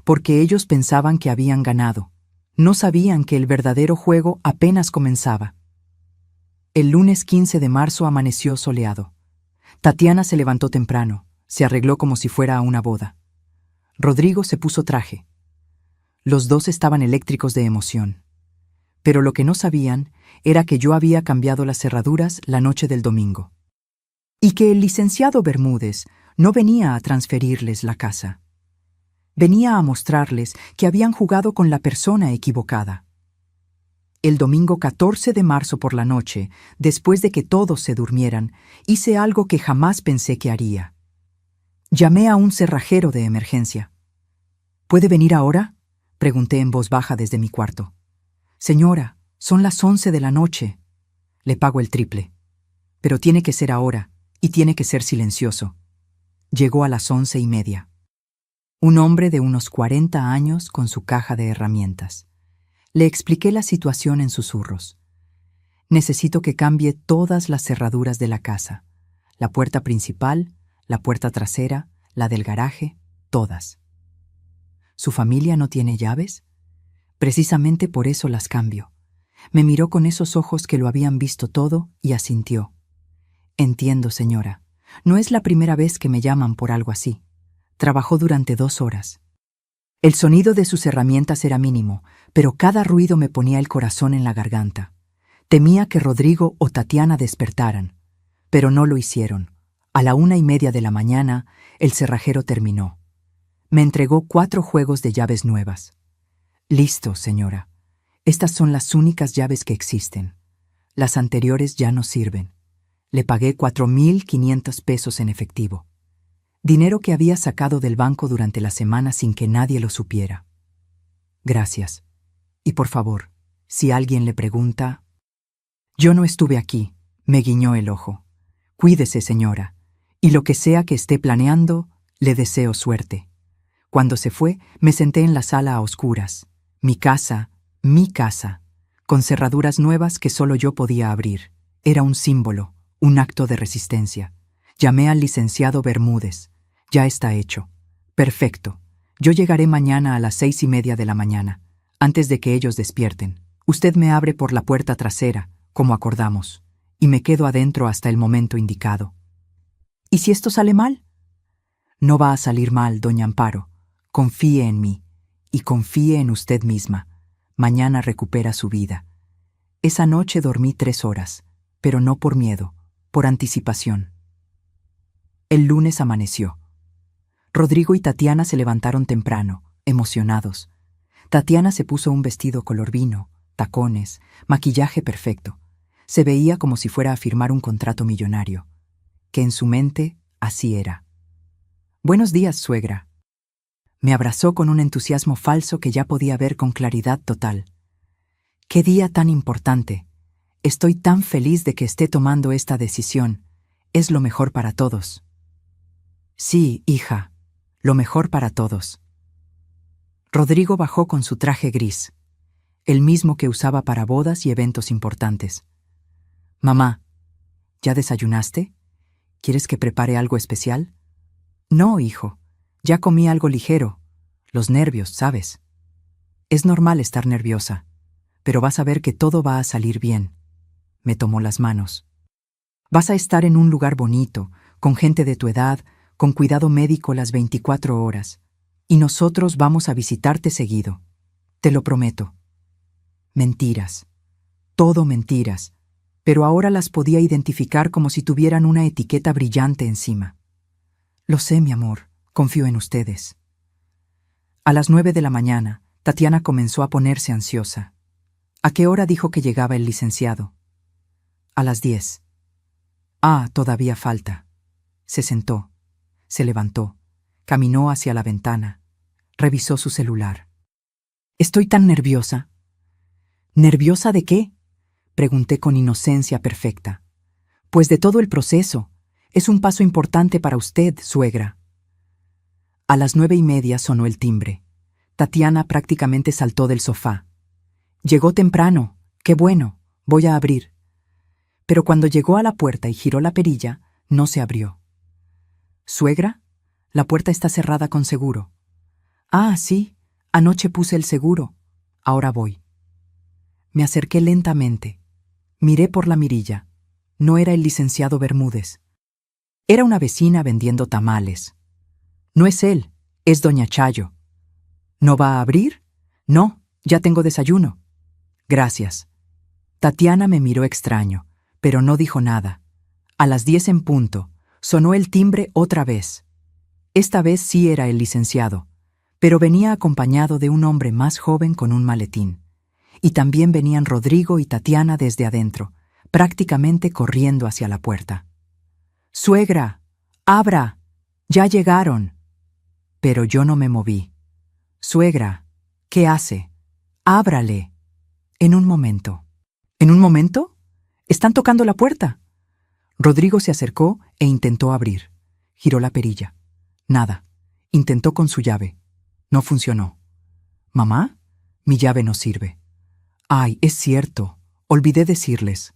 Speaker 1: porque ellos pensaban que habían ganado. No sabían que el verdadero juego apenas comenzaba. El lunes 15 de marzo amaneció soleado. Tatiana se levantó temprano, se arregló como si fuera a una boda. Rodrigo se puso traje. Los dos estaban eléctricos de emoción. Pero lo que no sabían era que yo había cambiado las cerraduras la noche del domingo. Y que el licenciado Bermúdez no venía a transferirles la casa. Venía a mostrarles que habían jugado con la persona equivocada. El domingo 14 de marzo por la noche, después de que todos se durmieran, hice algo que jamás pensé que haría. Llamé a un cerrajero de emergencia. «¿Puede venir ahora?», pregunté en voz baja desde mi cuarto. «Señora, Son las 11 de la noche. Le pago el triple. Pero tiene que ser ahora, y tiene que ser silencioso. Llegó a las 11:30. Un hombre de unos 40 años con su caja de herramientas. Le expliqué la situación en susurros. Necesito que cambie todas las cerraduras de la casa. La puerta principal, la puerta trasera, la del garaje, todas. ¿Su familia no tiene llaves? Precisamente por eso las cambio. Me miró con esos ojos que lo habían visto todo y asintió. Entiendo, señora. No es la primera vez que me llaman por algo así. Trabajó durante 2 horas. El sonido de sus herramientas era mínimo, pero cada ruido me ponía el corazón en la garganta. Temía que Rodrigo o Tatiana despertaran, pero no lo hicieron. A la 1:30 de la mañana, el cerrajero terminó. Me entregó 4 juegos de llaves nuevas. Listo, señora. Estas son las únicas llaves que existen. Las anteriores ya no sirven. Le pagué 4,500 pesos en efectivo. Dinero que había sacado del banco durante la semana sin que nadie lo supiera. Gracias. Y por favor, si alguien le pregunta... Yo no estuve aquí, me guiñó el ojo. Cuídese, señora, y lo que sea que esté planeando, le deseo suerte. Cuando se fue, me senté en la sala a oscuras. Mi casa, con cerraduras nuevas que solo yo podía abrir. Era un símbolo, un acto de resistencia. Llamé al licenciado Bermúdez. Ya está hecho. Perfecto. Yo llegaré mañana a las 6:30 de la mañana, antes de que ellos despierten. Usted me abre por la puerta trasera, como acordamos, y me quedo adentro hasta el momento indicado. ¿Y si esto sale mal? No va a salir mal, doña Amparo. Confíe en mí, y confíe en usted misma. Mañana recupera su vida. Esa noche dormí 3 horas, pero no por miedo, por anticipación. El lunes amaneció. Rodrigo y Tatiana se levantaron temprano, emocionados. Tatiana se puso un vestido color vino, tacones, maquillaje perfecto. Se veía como si fuera a firmar un contrato millonario, que en su mente así era. Buenos días, suegra. Me abrazó con un entusiasmo falso que ya podía ver con claridad total. ¡Qué día tan importante! Estoy tan feliz de que esté tomando esta decisión. Es lo mejor para todos. Sí, hija, lo mejor para todos. Rodrigo bajó con su traje gris, el mismo que usaba para bodas y eventos importantes. Mamá, ¿ya desayunaste? ¿Quieres que prepare algo especial? No, hijo, ya comí algo ligero. Los nervios, ¿sabes? Es normal estar nerviosa, pero vas a ver que todo va a salir bien. Me tomó las manos. Vas a estar en un lugar bonito, con gente de tu edad, con cuidado médico las 24 horas, y nosotros vamos a visitarte seguido. Te lo prometo. Mentiras. Todo mentiras, pero ahora las podía identificar como si tuvieran una etiqueta brillante encima. Lo sé, mi amor, confío en ustedes. A las 9 de la mañana, Tatiana comenzó a ponerse ansiosa. ¿A qué hora dijo que llegaba el licenciado? A las 10. Ah, todavía falta. Se sentó, se levantó, caminó hacia la ventana, revisó su celular. Estoy tan nerviosa. ¿Nerviosa de qué? Pregunté con inocencia perfecta. Pues de todo el proceso. Es un paso importante para usted, suegra. A las 9:30 sonó el timbre. Tatiana prácticamente saltó del sofá. Llegó temprano. Qué bueno. Voy a abrir. Pero cuando llegó a la puerta y giró la perilla, no se abrió. ¿Suegra? La puerta está cerrada con seguro. Ah, sí. Anoche puse el seguro. Ahora voy. Me acerqué lentamente. Miré por la mirilla. No era el licenciado Bermúdez. Era una vecina vendiendo tamales. No es él, es doña Chayo. ¿No va a abrir? No, ya tengo desayuno. Gracias. Tatiana me miró extraño, pero no dijo nada. A las 10 en punto, sonó el timbre otra vez. Esta vez sí era el licenciado, pero venía acompañado de un hombre más joven con un maletín. Y también venían Rodrigo y Tatiana desde adentro, prácticamente corriendo hacia la puerta. «¡Suegra! ¡Abra! ¡Ya llegaron!». Pero yo no me moví. «Suegra, ¿qué hace? ¡Ábrale!». En un momento. En un momento, están tocando la puerta. Rodrigo se acercó e intentó abrir. Giró la perilla. Nada. Intentó con su llave. No funcionó. «Mamá, mi llave no sirve». «Ay, es cierto. Olvidé decirles.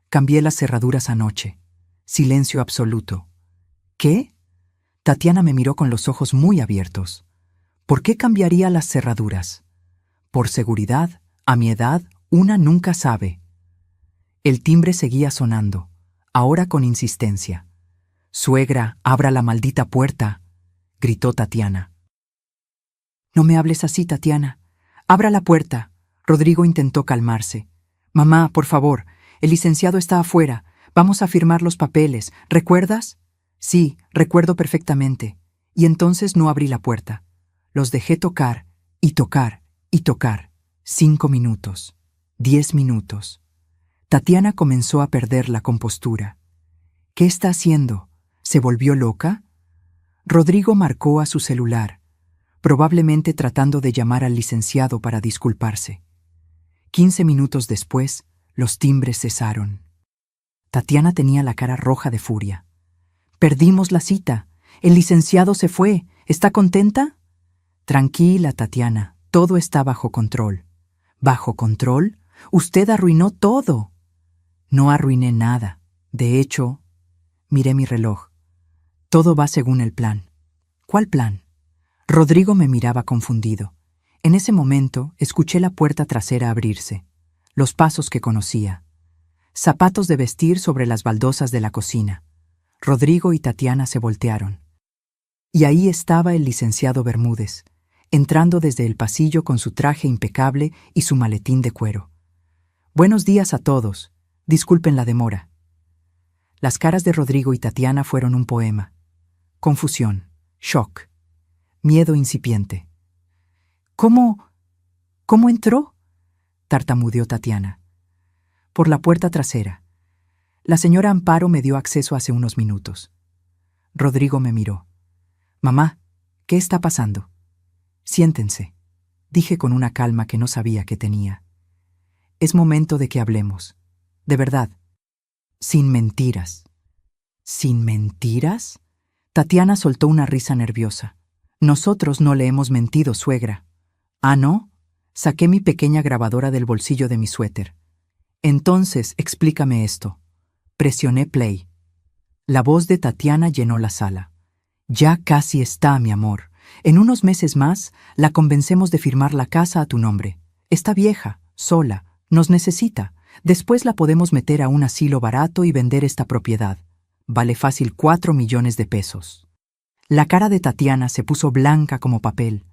Speaker 1: Cambié las cerraduras anoche». Silencio absoluto. «¿Qué?». Tatiana me miró con los ojos muy abiertos. «¿Por qué cambiaría las cerraduras?». «Por seguridad. A mi edad, una nunca sabe». El timbre seguía sonando, ahora con insistencia. «Suegra, abra la maldita puerta», gritó Tatiana. «No me hables así, Tatiana. Abra la puerta». Rodrigo intentó calmarse. «Mamá, por favor, el licenciado está afuera. Vamos a firmar los papeles. ¿Recuerdas?». «Sí, recuerdo perfectamente». Y entonces no abrí la puerta. Los dejé tocar y tocar y tocar. 5 minutos. 10 minutos. Tatiana comenzó a perder la compostura. «¿Qué está haciendo? ¿Se volvió loca?». Rodrigo marcó a su celular, probablemente tratando de llamar al licenciado para disculparse. 15 minutos después, los timbres cesaron. Tatiana tenía la cara roja de furia. «Perdimos la cita. El licenciado se fue. ¿Está contenta?». «Tranquila, Tatiana. Todo está bajo control». «¿Bajo control? Usted arruinó todo». «No arruiné nada. De hecho, miré mi reloj. Todo va según el plan». «¿Cuál plan?». Rodrigo me miraba confundido. En ese momento, escuché la puerta trasera abrirse. Los pasos que conocía. Zapatos de vestir sobre las baldosas de la cocina. Rodrigo y Tatiana se voltearon. Y ahí estaba el licenciado Bermúdez, entrando desde el pasillo con su traje impecable y su maletín de cuero. «Buenos días a todos. Disculpen la demora». Las caras de Rodrigo y Tatiana fueron un poema. Confusión, shock, miedo incipiente. «¿Cómo entró?», tartamudeó Tatiana. «Por la puerta trasera. La señora Amparo me dio acceso hace unos minutos». Rodrigo me miró. «Mamá, ¿qué está pasando?». «Siéntense», dije con una calma que no sabía que tenía. «Es momento de que hablemos. De verdad. Sin mentiras». «¿Sin mentiras?». Tatiana soltó una risa nerviosa. «Nosotros no le hemos mentido, suegra». «¿Ah, no?». Saqué mi pequeña grabadora del bolsillo de mi suéter. «Entonces, explícame esto». Presioné play. La voz de Tatiana llenó la sala. «Ya casi está, mi amor. En unos meses más, la convencemos de firmar la casa a tu nombre. Está vieja, sola, nos necesita. Después la podemos meter a un asilo barato y vender esta propiedad. Vale fácil 4 millones de pesos». La cara de Tatiana se puso blanca como papel.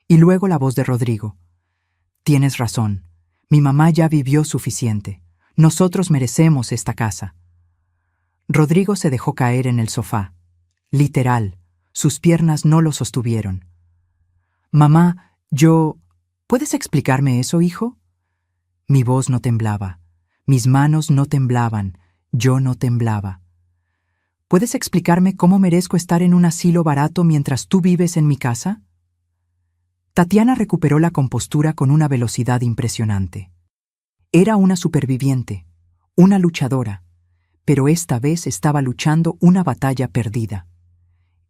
Speaker 1: Y luego la voz de Rodrigo. «Tienes razón. Mi mamá ya vivió suficiente. Nosotros merecemos esta casa». Rodrigo se dejó caer en el sofá. Literal, sus piernas no lo sostuvieron. «Mamá, ¿Puedes explicarme eso, hijo?». Mi voz no temblaba. Mis manos no temblaban. Yo no temblaba. «¿Puedes explicarme cómo merezco estar en un asilo barato mientras tú vives en mi casa?». Tatiana recuperó la compostura con una velocidad impresionante. Era una superviviente, una luchadora, pero esta vez estaba luchando una batalla perdida.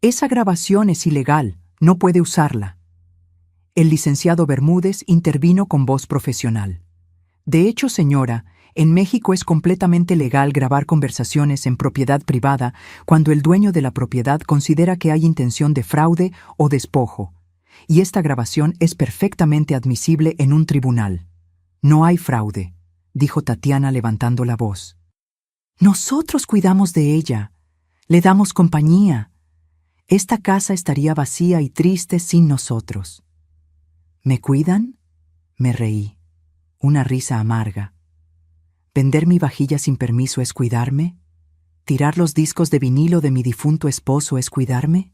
Speaker 1: «Esa grabación es ilegal, no puede usarla». El licenciado Bermúdez intervino con voz profesional. «De hecho, señora, en México es completamente legal grabar conversaciones en propiedad privada cuando el dueño de la propiedad considera que hay intención de fraude o despojo, y esta grabación es perfectamente admisible en un tribunal». «No hay fraude», dijo Tatiana levantando la voz. «Nosotros cuidamos de ella, le damos compañía. Esta casa estaría vacía y triste sin nosotros». «¿Me cuidan?». Me reí. Una risa amarga. ¿Vender mi vajilla sin permiso es cuidarme? ¿Tirar los discos de vinilo de mi difunto esposo es cuidarme?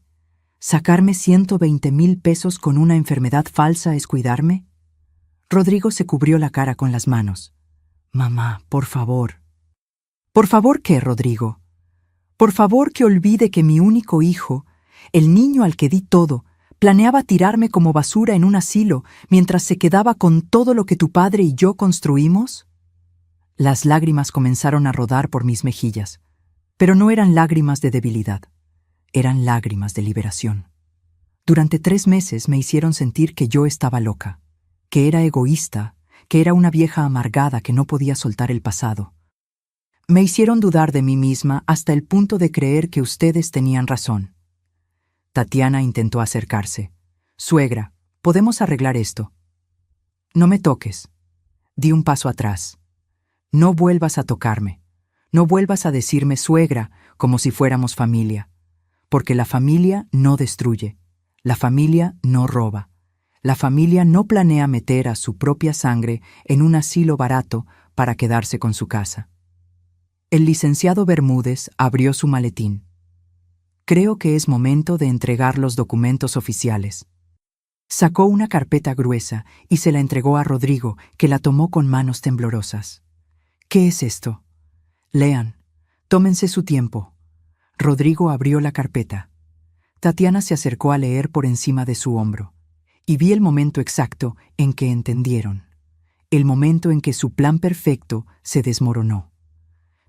Speaker 1: ¿Sacarme 120,000 pesos con una enfermedad falsa es cuidarme? Rodrigo se cubrió la cara con las manos. «Mamá, por favor». «¿Por favor qué, Rodrigo?». «Por favor que olvide que mi único hijo, el niño al que di todo, planeaba tirarme como basura en un asilo mientras se quedaba con todo lo que tu padre y yo construimos». Las lágrimas comenzaron a rodar por mis mejillas, pero no eran lágrimas de debilidad, eran lágrimas de liberación. Durante 3 meses me hicieron sentir que yo estaba loca, que era egoísta, que era una vieja amargada que no podía soltar el pasado. Me hicieron dudar de mí misma hasta el punto de creer que ustedes tenían razón. Tatiana intentó acercarse. «Suegra, ¿podemos arreglar esto?» «No me toques». Di un paso atrás. «No vuelvas a tocarme. No vuelvas a decirme suegra como si fuéramos familia. Porque la familia no destruye. La familia no roba. La familia no planea meter a su propia sangre en un asilo barato para quedarse con su casa». El licenciado Bermúdez abrió su maletín. «Creo que es momento de entregar los documentos oficiales». Sacó una carpeta gruesa y se la entregó a Rodrigo, que la tomó con manos temblorosas. «¿Qué es esto?» «Lean. Tómense su tiempo». Rodrigo abrió la carpeta. Tatiana se acercó a leer por encima de su hombro, y vi el momento exacto en que entendieron, el momento en que su plan perfecto se desmoronó.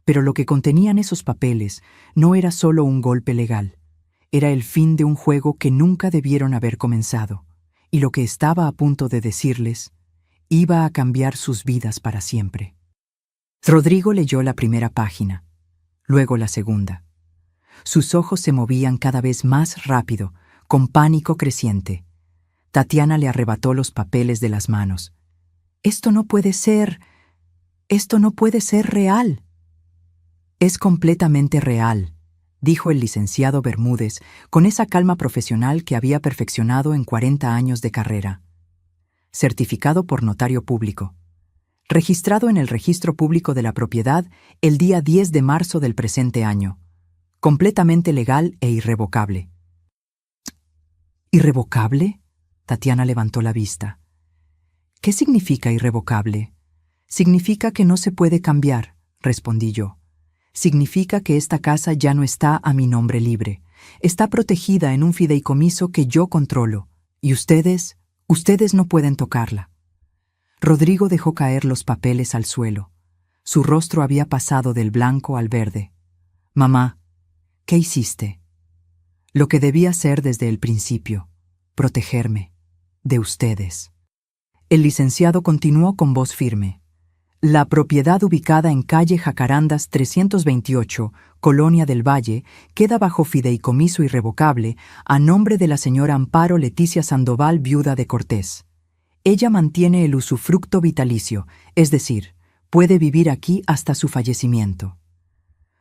Speaker 1: Pero lo que contenían esos papeles no era solo un golpe legal, era el fin de un juego que nunca debieron haber comenzado, y lo que estaba a punto de decirles iba a cambiar sus vidas para siempre. Rodrigo leyó la primera página, luego la segunda. Sus ojos se movían cada vez más rápido, con pánico creciente. Tatiana le arrebató los papeles de las manos. «Esto no puede ser real». «Es completamente real», dijo el licenciado Bermúdez con esa calma profesional que había perfeccionado en 40 años de carrera. Certificado por notario público. Registrado en el Registro Público de la Propiedad el día 10 de marzo del presente año. Completamente legal e irrevocable. ¿Irrevocable? Tatiana levantó la vista. ¿Qué significa irrevocable? Significa que no se puede cambiar, respondí yo. Significa que esta casa ya no está a mi nombre libre. Está protegida en un fideicomiso que yo controlo, y ustedes no pueden tocarla. Rodrigo dejó caer los papeles al suelo. Su rostro había pasado del blanco al verde. «Mamá, ¿qué hiciste?» «Lo que debía hacer desde el principio, protegerme, de ustedes». El licenciado continuó con voz firme. «La propiedad ubicada en calle Jacarandas 328, Colonia del Valle, queda bajo fideicomiso irrevocable a nombre de la señora Amparo Leticia Sandoval, viuda de Cortés. Ella mantiene el usufructo vitalicio, es decir, puede vivir aquí hasta su fallecimiento.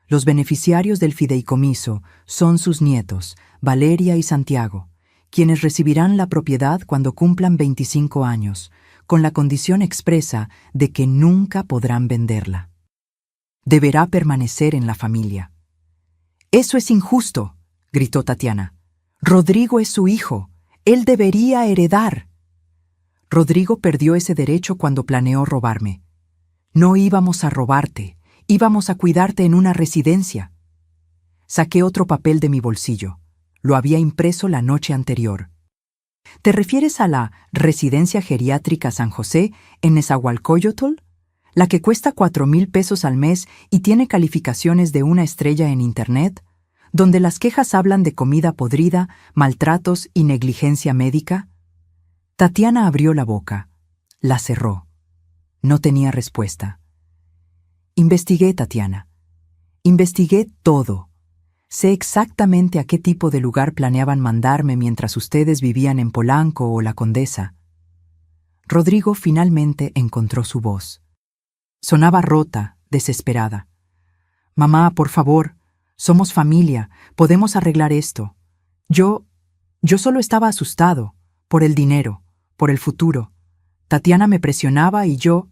Speaker 1: Los beneficiarios del fideicomiso son sus nietos, Valeria y Santiago, quienes recibirán la propiedad cuando cumplan 25 años, con la condición expresa de que nunca podrán venderla. Deberá permanecer en la familia». «Eso es injusto», gritó Tatiana. «Rodrigo es su hijo. Él debería heredar». «Rodrigo perdió ese derecho cuando planeó robarme. No íbamos a robarte, íbamos a cuidarte en una residencia». Saqué otro papel de mi bolsillo. Lo había impreso la noche anterior. «¿Te refieres a la Residencia Geriátrica San José en Nezahualcóyotl? ¿La que cuesta 4,000 pesos al mes y tiene calificaciones de 1 estrella en Internet? ¿Donde las quejas hablan de comida podrida, maltratos y negligencia médica?» Tatiana abrió la boca. La cerró. No tenía respuesta. «Investigué, Tatiana. Investigué todo. Sé exactamente a qué tipo de lugar planeaban mandarme mientras ustedes vivían en Polanco o La Condesa». Rodrigo finalmente encontró su voz. Sonaba rota, desesperada. «Mamá, por favor, somos familia, podemos arreglar esto. Yo solo estaba asustado, por el dinero, por el futuro. Tatiana me presionaba y yo...»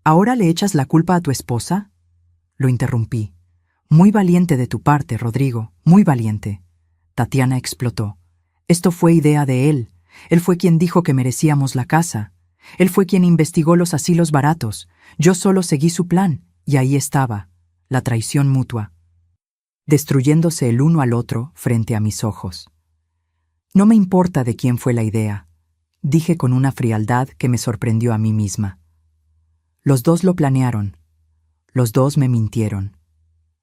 Speaker 1: «¿Ahora le echas la culpa a tu esposa?» Lo interrumpí. «Muy valiente de tu parte, Rodrigo, muy valiente». Tatiana explotó. «Esto fue idea de él. Él fue quien dijo que merecíamos la casa. Él fue quien investigó los asilos baratos. Yo solo seguí su plan, y ahí estaba, la traición mutua, destruyéndose el uno al otro frente a mis ojos. No me importa de quién fue la idea», dije con una frialdad que me sorprendió a mí misma. «Los dos lo planearon, Los dos me mintieron.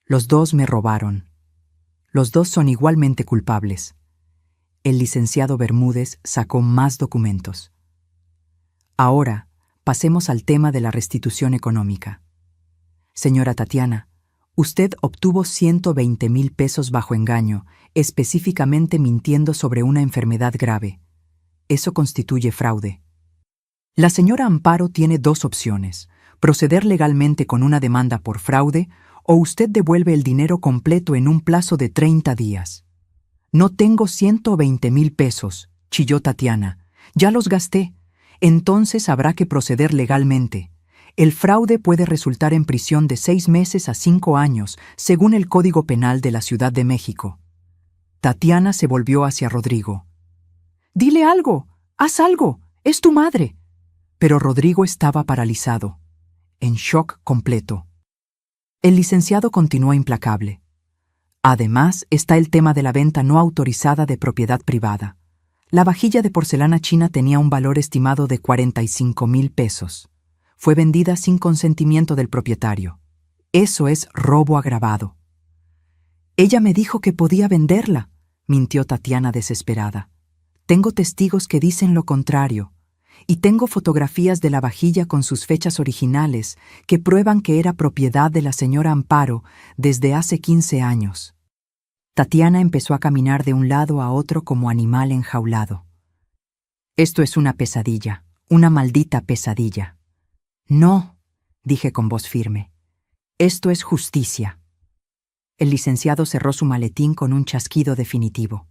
Speaker 1: Los dos me robaron. Los dos son igualmente culpables. El licenciado Bermúdez sacó más documentos. Ahora, pasemos al tema de la restitución económica. Señora Tatiana, usted obtuvo 120,000 pesos bajo engaño, específicamente mintiendo sobre una enfermedad grave. Eso constituye fraude. La señora Amparo tiene dos opciones: proceder legalmente con una demanda por fraude o usted devuelve el dinero completo en un plazo de 30 días. No tengo 120,000 pesos, chilló Tatiana. Ya los gasté. Entonces habrá que proceder legalmente. El fraude puede resultar en prisión de 6 meses a 5 años, según el Código Penal de la Ciudad de México. Tatiana se volvió hacia Rodrigo. «Dile algo, haz algo, es tu madre». Pero Rodrigo estaba paralizado, en shock completo. El licenciado continuó implacable. Además, está el tema de la venta no autorizada de propiedad privada. La vajilla de porcelana china tenía un valor estimado de 45,000 pesos. Fue vendida sin consentimiento del propietario. Eso es robo agravado. Ella me dijo que podía venderla, mintió Tatiana desesperada. Tengo testigos que dicen lo contrario. Y tengo fotografías de la vajilla con sus fechas originales que prueban que era propiedad de la señora Amparo desde hace 15 años. Tatiana empezó a caminar de un lado a otro como animal enjaulado. Esto es una pesadilla, una maldita pesadilla. No, dije con voz firme. Esto es justicia. El licenciado cerró su maletín con un chasquido definitivo.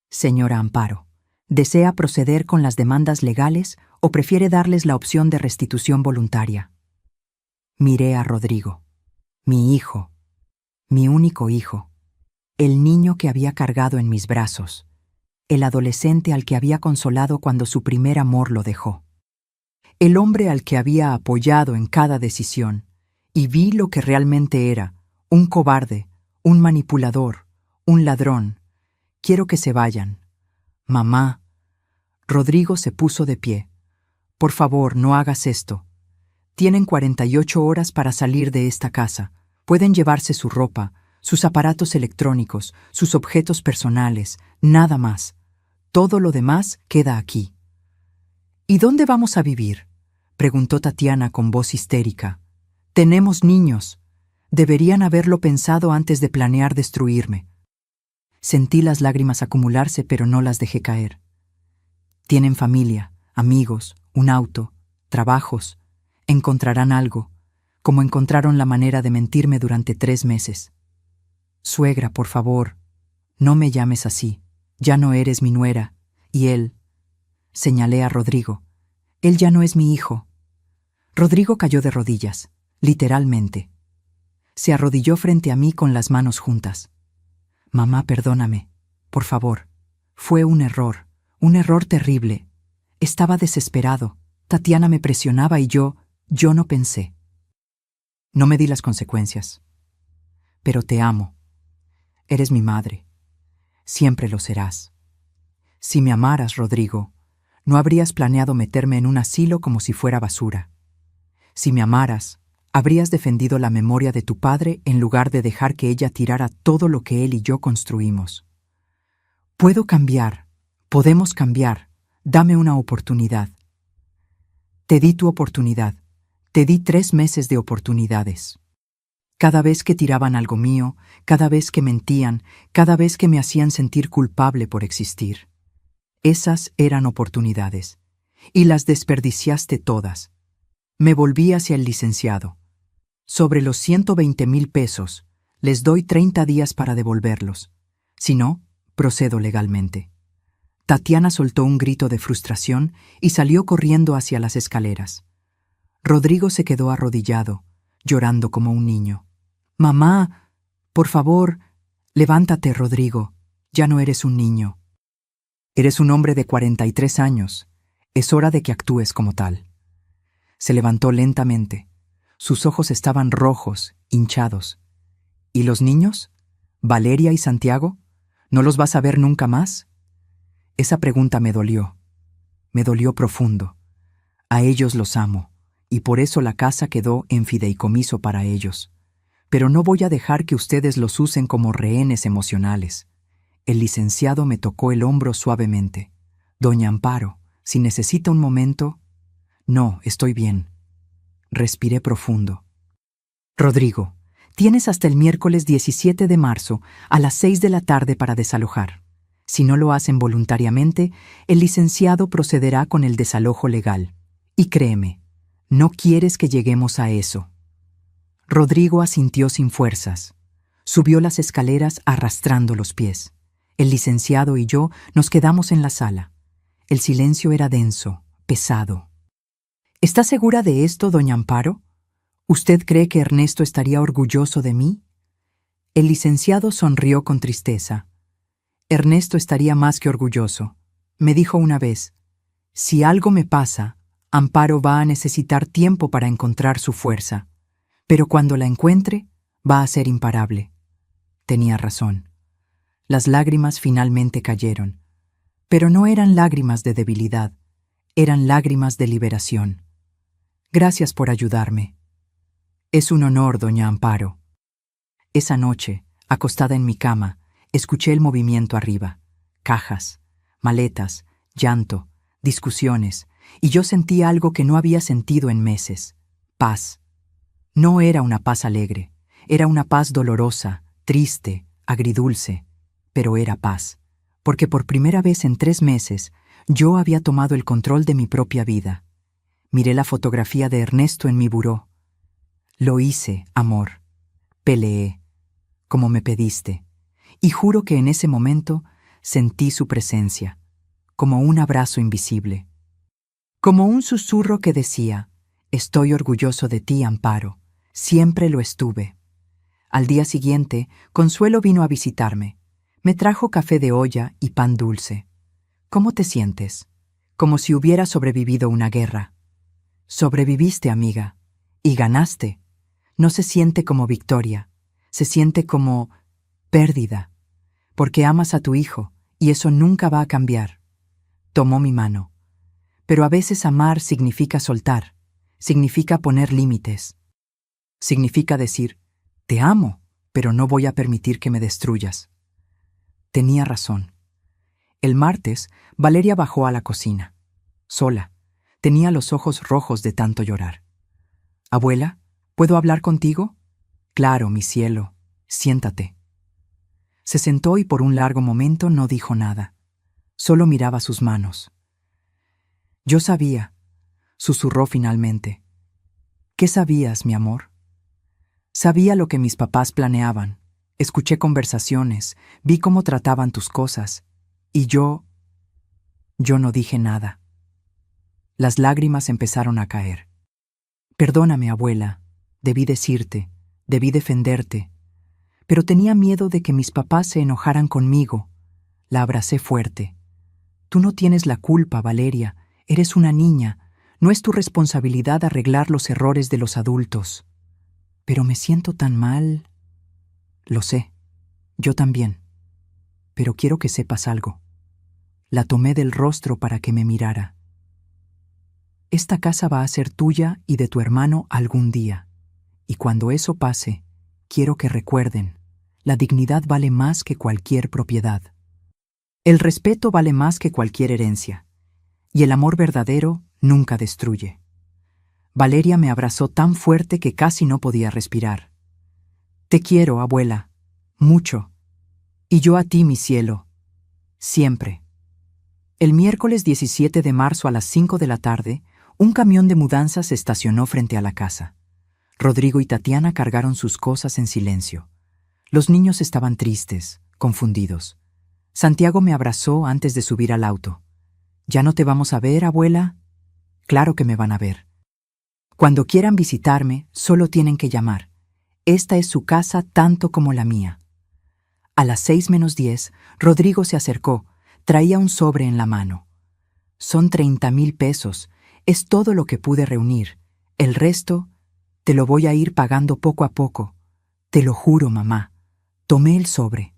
Speaker 1: Señora Amparo, ¿desea proceder con las demandas legales o prefiere darles la opción de restitución voluntaria? Miré a Rodrigo, mi hijo, mi único hijo, el niño que había cargado en mis brazos, el adolescente al que había consolado cuando su primer amor lo dejó, el hombre al que había apoyado en cada decisión, y vi lo que realmente era: un cobarde, un manipulador, un ladrón. Quiero que se vayan. Mamá. Rodrigo se puso de pie. Por favor, no hagas esto. Tienen 48 horas para salir de esta casa. Pueden llevarse su ropa, sus aparatos electrónicos, sus objetos personales, nada más. Todo lo demás queda aquí. ¿Y dónde vamos a vivir?, preguntó Tatiana con voz histérica. Tenemos niños. Deberían haberlo pensado antes de planear destruirme. Sentí las lágrimas acumularse, pero no las dejé caer. Tienen familia, amigos, un auto, trabajos. Encontrarán algo, como encontraron la manera de mentirme durante 3 meses. Suegra, por favor, no me llames así. Ya no eres mi nuera. Y él, señalé a Rodrigo, él ya no es mi hijo. Rodrigo cayó de rodillas, literalmente. Se arrodilló frente a mí con las manos juntas. Mamá, perdóname, por favor. Fue un error terrible. Estaba desesperado. Tatiana me presionaba y yo no pensé. No me di las consecuencias. Pero te amo. Eres mi madre. Siempre lo serás. Si me amaras, Rodrigo, no habrías planeado meterme en un asilo como si fuera basura. Si me amaras, habrías defendido la memoria de tu padre en lugar de dejar que ella tirara todo lo que él y yo construimos. Puedo cambiar. Podemos cambiar. Dame una oportunidad. Te di tu oportunidad. Te di 3 meses de oportunidades. Cada vez que tiraban algo mío, cada vez que mentían, cada vez que me hacían sentir culpable por existir. Esas eran oportunidades. Y las desperdiciaste todas. Me volví hacia el licenciado. Sobre los 120,000 pesos, les doy 30 días para devolverlos. Si no, procedo legalmente. Tatiana soltó un grito de frustración y salió corriendo hacia las escaleras. Rodrigo se quedó arrodillado, llorando como un niño. «Mamá, por favor, levántate, Rodrigo. Ya no eres un niño. Eres un hombre de 43 años. Es hora de que actúes como tal». Se levantó lentamente. Sus ojos estaban rojos, hinchados. ¿Y los niños? ¿Valeria y Santiago? ¿No los vas a ver nunca más? Esa pregunta me dolió. Me dolió profundo. A ellos los amo, y por eso la casa quedó en fideicomiso para ellos. Pero no voy a dejar que ustedes los usen como rehenes emocionales. El licenciado me tocó el hombro suavemente. Doña Amparo, si necesita un momento... No, estoy bien. Respiré profundo. Rodrigo, tienes hasta el miércoles 17 de marzo a las 6 de la tarde para desalojar. Si no lo hacen voluntariamente, el licenciado procederá con el desalojo legal. Y créeme, no quieres que lleguemos a eso. Rodrigo asintió sin fuerzas. Subió las escaleras arrastrando los pies. El licenciado y yo nos quedamos en la sala. El silencio era denso, pesado. ¿Está segura de esto, doña Amparo? ¿Usted cree que Ernesto estaría orgulloso de mí? El licenciado sonrió con tristeza. Ernesto estaría más que orgulloso. Me dijo una vez, si algo me pasa, Amparo va a necesitar tiempo para encontrar su fuerza, pero cuando la encuentre, va a ser imparable. Tenía razón. Las lágrimas finalmente cayeron, pero no eran lágrimas de debilidad, eran lágrimas de liberación. Gracias por ayudarme. Es un honor, doña Amparo. Esa noche, acostada en mi cama, escuché el movimiento arriba. Cajas, maletas, llanto, discusiones, y yo sentí algo que no había sentido en meses. Paz. No era una paz alegre, era una paz dolorosa, triste, agridulce, pero era paz, porque por primera vez en 3 meses yo había tomado el control de mi propia vida. Miré la fotografía de Ernesto en mi buró. Lo hice, amor. Peleé, como me pediste, y juro que en ese momento sentí su presencia, como un abrazo invisible, como un susurro que decía, estoy orgulloso de ti, Amparo, siempre lo estuve. Al día siguiente, Consuelo vino a visitarme. Me trajo café de olla y pan dulce. ¿Cómo te sientes? Como si hubiera sobrevivido una guerra. Sobreviviste, amiga, y ganaste. No se siente como victoria, se siente como pérdida, porque amas a tu hijo, y eso nunca va a cambiar. Tomó mi mano. Pero a veces amar significa soltar, significa poner límites. Significa decir, te amo, pero no voy a permitir que me destruyas. Tenía razón. El martes, Valeria bajó a la cocina. Sola. Tenía los ojos rojos de tanto llorar. Abuela, ¿puedo hablar contigo? Claro, mi cielo. Siéntate. Se sentó y por un largo momento no dijo nada. Solo miraba sus manos. Yo sabía, susurró finalmente. ¿Qué sabías, mi amor? Sabía lo que mis papás planeaban. Escuché conversaciones, vi cómo trataban tus cosas. Y yo no dije nada. Las lágrimas empezaron a caer. Perdóname, abuela. Debí decirte, debí defenderte. Pero tenía miedo de que mis papás se enojaran conmigo. La abracé fuerte. Tú no tienes la culpa, Valeria. Eres una niña. No es tu responsabilidad arreglar los errores de los adultos. Pero me siento tan mal. Lo sé. Yo también. Pero quiero que sepas algo. La tomé del rostro para que me mirara. Esta casa va a ser tuya y de tu hermano algún día. Y cuando eso pase, quiero que recuerden, la dignidad vale más que cualquier propiedad. El respeto vale más que cualquier herencia. Y el amor verdadero nunca destruye. Valeria me abrazó tan fuerte que casi no podía respirar. Te quiero, abuela, mucho. Y yo a ti, mi cielo, siempre. El miércoles 17 de marzo a las 5 de la tarde, un camión de mudanzas se estacionó frente a la casa. Rodrigo y Tatiana cargaron sus cosas en silencio. Los niños estaban tristes, confundidos. Santiago me abrazó antes de subir al auto. ¿Ya no te vamos a ver, abuela? Claro que me van a ver. Cuando quieran visitarme, solo tienen que llamar. Esta es su casa tanto como la mía. A las 6:10, Rodrigo se acercó. Traía un sobre en la mano. Son 30,000 pesos. Es todo lo que pude reunir. El resto, te lo voy a ir pagando poco a poco. Te lo juro, mamá. Tomé el sobre.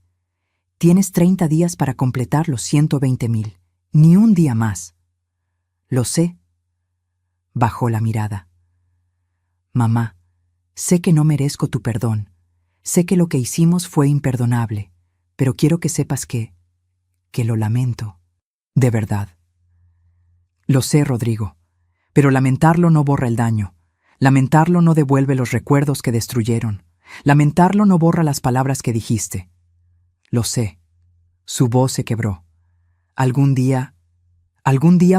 Speaker 1: Tienes 30 días para completar los 120,000. Ni un día más. Lo sé. Bajó la mirada. Mamá, sé que no merezco tu perdón. Sé que lo que hicimos fue imperdonable, pero quiero que sepas que lo lamento. De verdad. Lo sé, Rodrigo, pero lamentarlo no borra el daño. Lamentarlo no devuelve los recuerdos que destruyeron. Lamentarlo no borra las palabras que dijiste. Lo sé. Su voz se quebró. ¿Algún día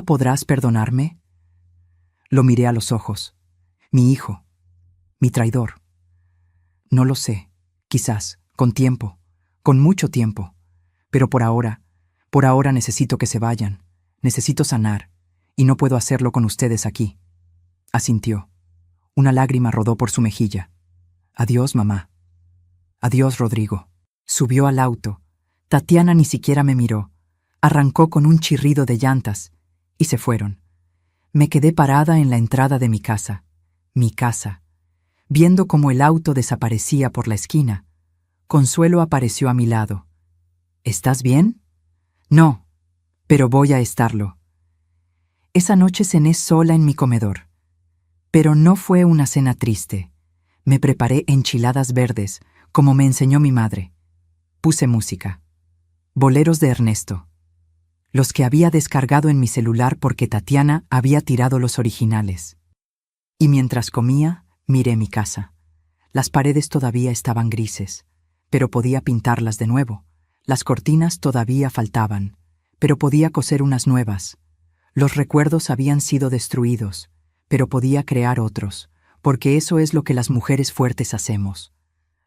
Speaker 1: podrás perdonarme? Lo miré a los ojos. Mi hijo, mi traidor. No lo sé. Quizás, con tiempo, con mucho tiempo. Pero por ahora necesito que se vayan. Necesito sanar, y no puedo hacerlo con ustedes aquí. Asintió. Una lágrima rodó por su mejilla. Adiós, mamá. Adiós, Rodrigo. Subió al auto. Tatiana ni siquiera me miró. Arrancó con un chirrido de llantas, y se fueron. Me quedé parada en la entrada de mi casa, viendo cómo el auto desaparecía por la esquina. Consuelo apareció a mi lado. ¿Estás bien? No, pero voy a estarlo. Esa noche cené sola en mi comedor. Pero no fue una cena triste. Me preparé enchiladas verdes, como me enseñó mi madre. Puse música. Boleros de Ernesto. Los que había descargado en mi celular porque Tatiana había tirado los originales. Y mientras comía, miré mi casa. Las paredes todavía estaban grises, pero podía pintarlas de nuevo. Las cortinas todavía faltaban, pero podía coser unas nuevas. Los recuerdos habían sido destruidos, pero podía crear otros, porque eso es lo que las mujeres fuertes hacemos.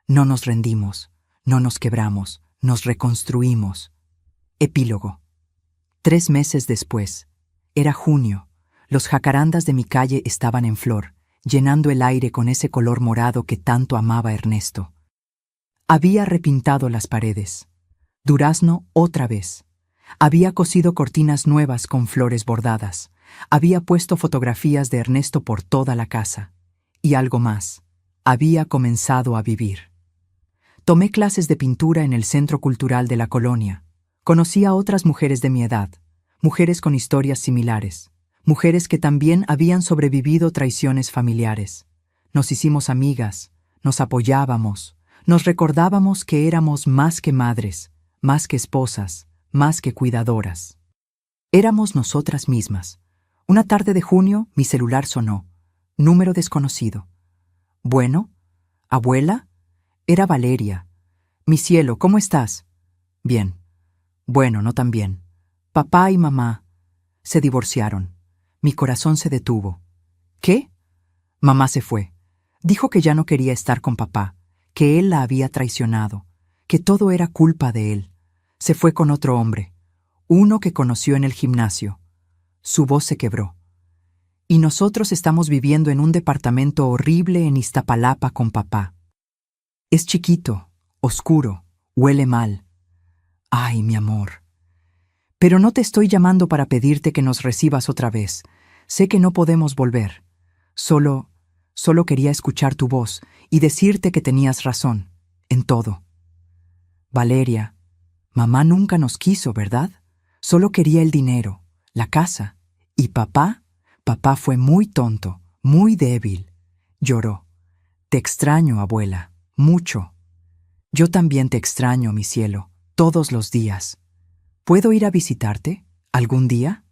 Speaker 1: No nos rendimos, no nos quebramos, nos reconstruimos. Epílogo. 3 meses después. Era junio. Los jacarandas de mi calle estaban en flor, llenando el aire con ese color morado que tanto amaba Ernesto. Había repintado las paredes. Durazno otra vez. Había cosido cortinas nuevas con flores bordadas. Había puesto fotografías de Ernesto por toda la casa. Y algo más. Había comenzado a vivir. Tomé clases de pintura en el Centro Cultural de la colonia. Conocí a otras mujeres de mi edad, mujeres con historias similares, mujeres que también habían sobrevivido traiciones familiares. Nos hicimos amigas, nos apoyábamos, nos recordábamos que éramos más que madres, más que esposas, más que cuidadoras. Éramos nosotras mismas. Una tarde de junio, mi celular sonó. Número desconocido. Bueno, abuela, era Valeria. Mi cielo, ¿cómo estás? Bien. Bueno, no tan bien. Papá y mamá se divorciaron. Mi corazón se detuvo. ¿Qué? Mamá se fue. Dijo que ya no quería estar con papá, que él la había traicionado, que todo era culpa de él. Se fue con otro hombre, uno que conoció en el gimnasio. Su voz se quebró. Y nosotros estamos viviendo en un departamento horrible en Iztapalapa con papá. Es chiquito, oscuro, huele mal. Ay, mi amor. Pero no te estoy llamando para pedirte que nos recibas otra vez. Sé que no podemos volver. Solo quería escuchar tu voz y decirte que tenías razón, en todo. Valeria, mamá nunca nos quiso, ¿verdad? Solo quería el dinero, la casa. Y papá fue muy tonto, muy débil. Lloró. Te extraño, abuela, mucho. Yo también te extraño, mi cielo, todos los días. ¿Puedo ir a visitarte algún día?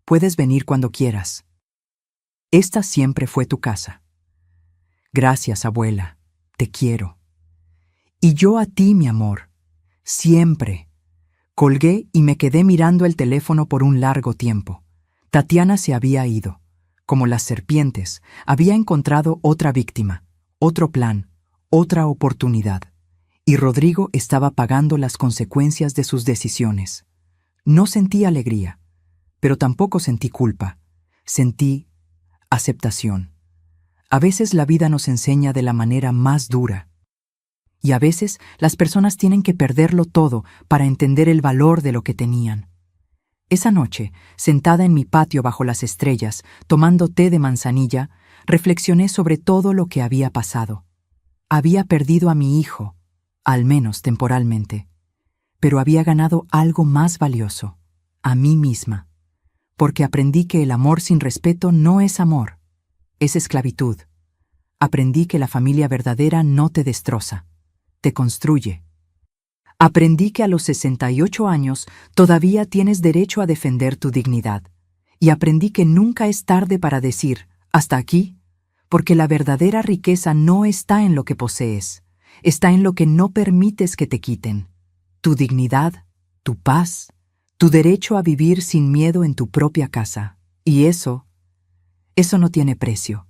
Speaker 1: Puedes venir cuando quieras. Esta siempre fue tu casa. Gracias, abuela, te quiero. Y yo a ti, mi amor, siempre. Colgué y me quedé mirando el teléfono por un largo tiempo. Tatiana se había ido. Como las serpientes, había encontrado otra víctima, otro plan, otra oportunidad. Y Rodrigo estaba pagando las consecuencias de sus decisiones. No sentí alegría, pero tampoco sentí culpa. Sentí aceptación. A veces la vida nos enseña de la manera más dura. Y a veces las personas tienen que perderlo todo para entender el valor de lo que tenían. Esa noche, sentada en mi patio bajo las estrellas, tomando té de manzanilla, reflexioné sobre todo lo que había pasado. Había perdido a mi hijo, al menos temporalmente, pero había ganado algo más valioso, a mí misma, porque aprendí que el amor sin respeto no es amor, es esclavitud. Aprendí que la familia verdadera no te destroza, te construye. Aprendí que a los 68 años todavía tienes derecho a defender tu dignidad. Y aprendí que nunca es tarde para decir, hasta aquí, porque la verdadera riqueza no está en lo que posees, está en lo que no permites que te quiten. Tu dignidad, tu paz, tu derecho a vivir sin miedo en tu propia casa. Y eso no tiene precio.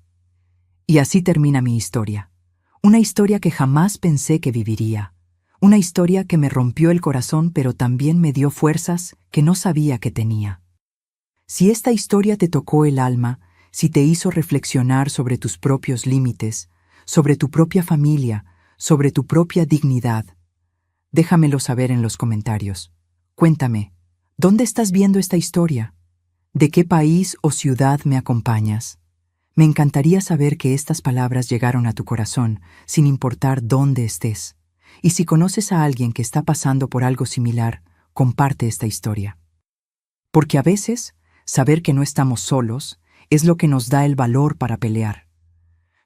Speaker 1: Y así termina mi historia. Una historia que jamás pensé que viviría. Una historia que me rompió el corazón, pero también me dio fuerzas que no sabía que tenía. Si esta historia te tocó el alma, si te hizo reflexionar sobre tus propios límites, sobre tu propia familia, sobre tu propia dignidad, déjamelo saber en los comentarios. Cuéntame, ¿dónde estás viendo esta historia? ¿De qué país o ciudad me acompañas? Me encantaría saber que estas palabras llegaron a tu corazón, sin importar dónde estés. Y si conoces a alguien que está pasando por algo similar, comparte esta historia. Porque a veces, saber que no estamos solos es lo que nos da el valor para pelear.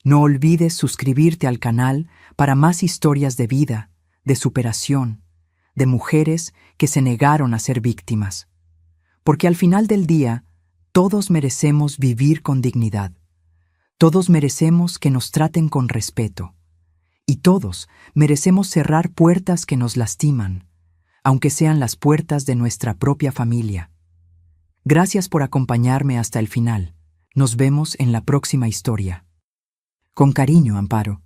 Speaker 1: No olvides suscribirte al canal para más historias de vida, de superación, de mujeres que se negaron a ser víctimas. Porque al final del día, todos merecemos vivir con dignidad. Todos merecemos que nos traten con respeto. Y todos merecemos cerrar puertas que nos lastiman, aunque sean las puertas de nuestra propia familia. Gracias por acompañarme hasta el final. Nos vemos en la próxima historia. Con cariño, Amparo.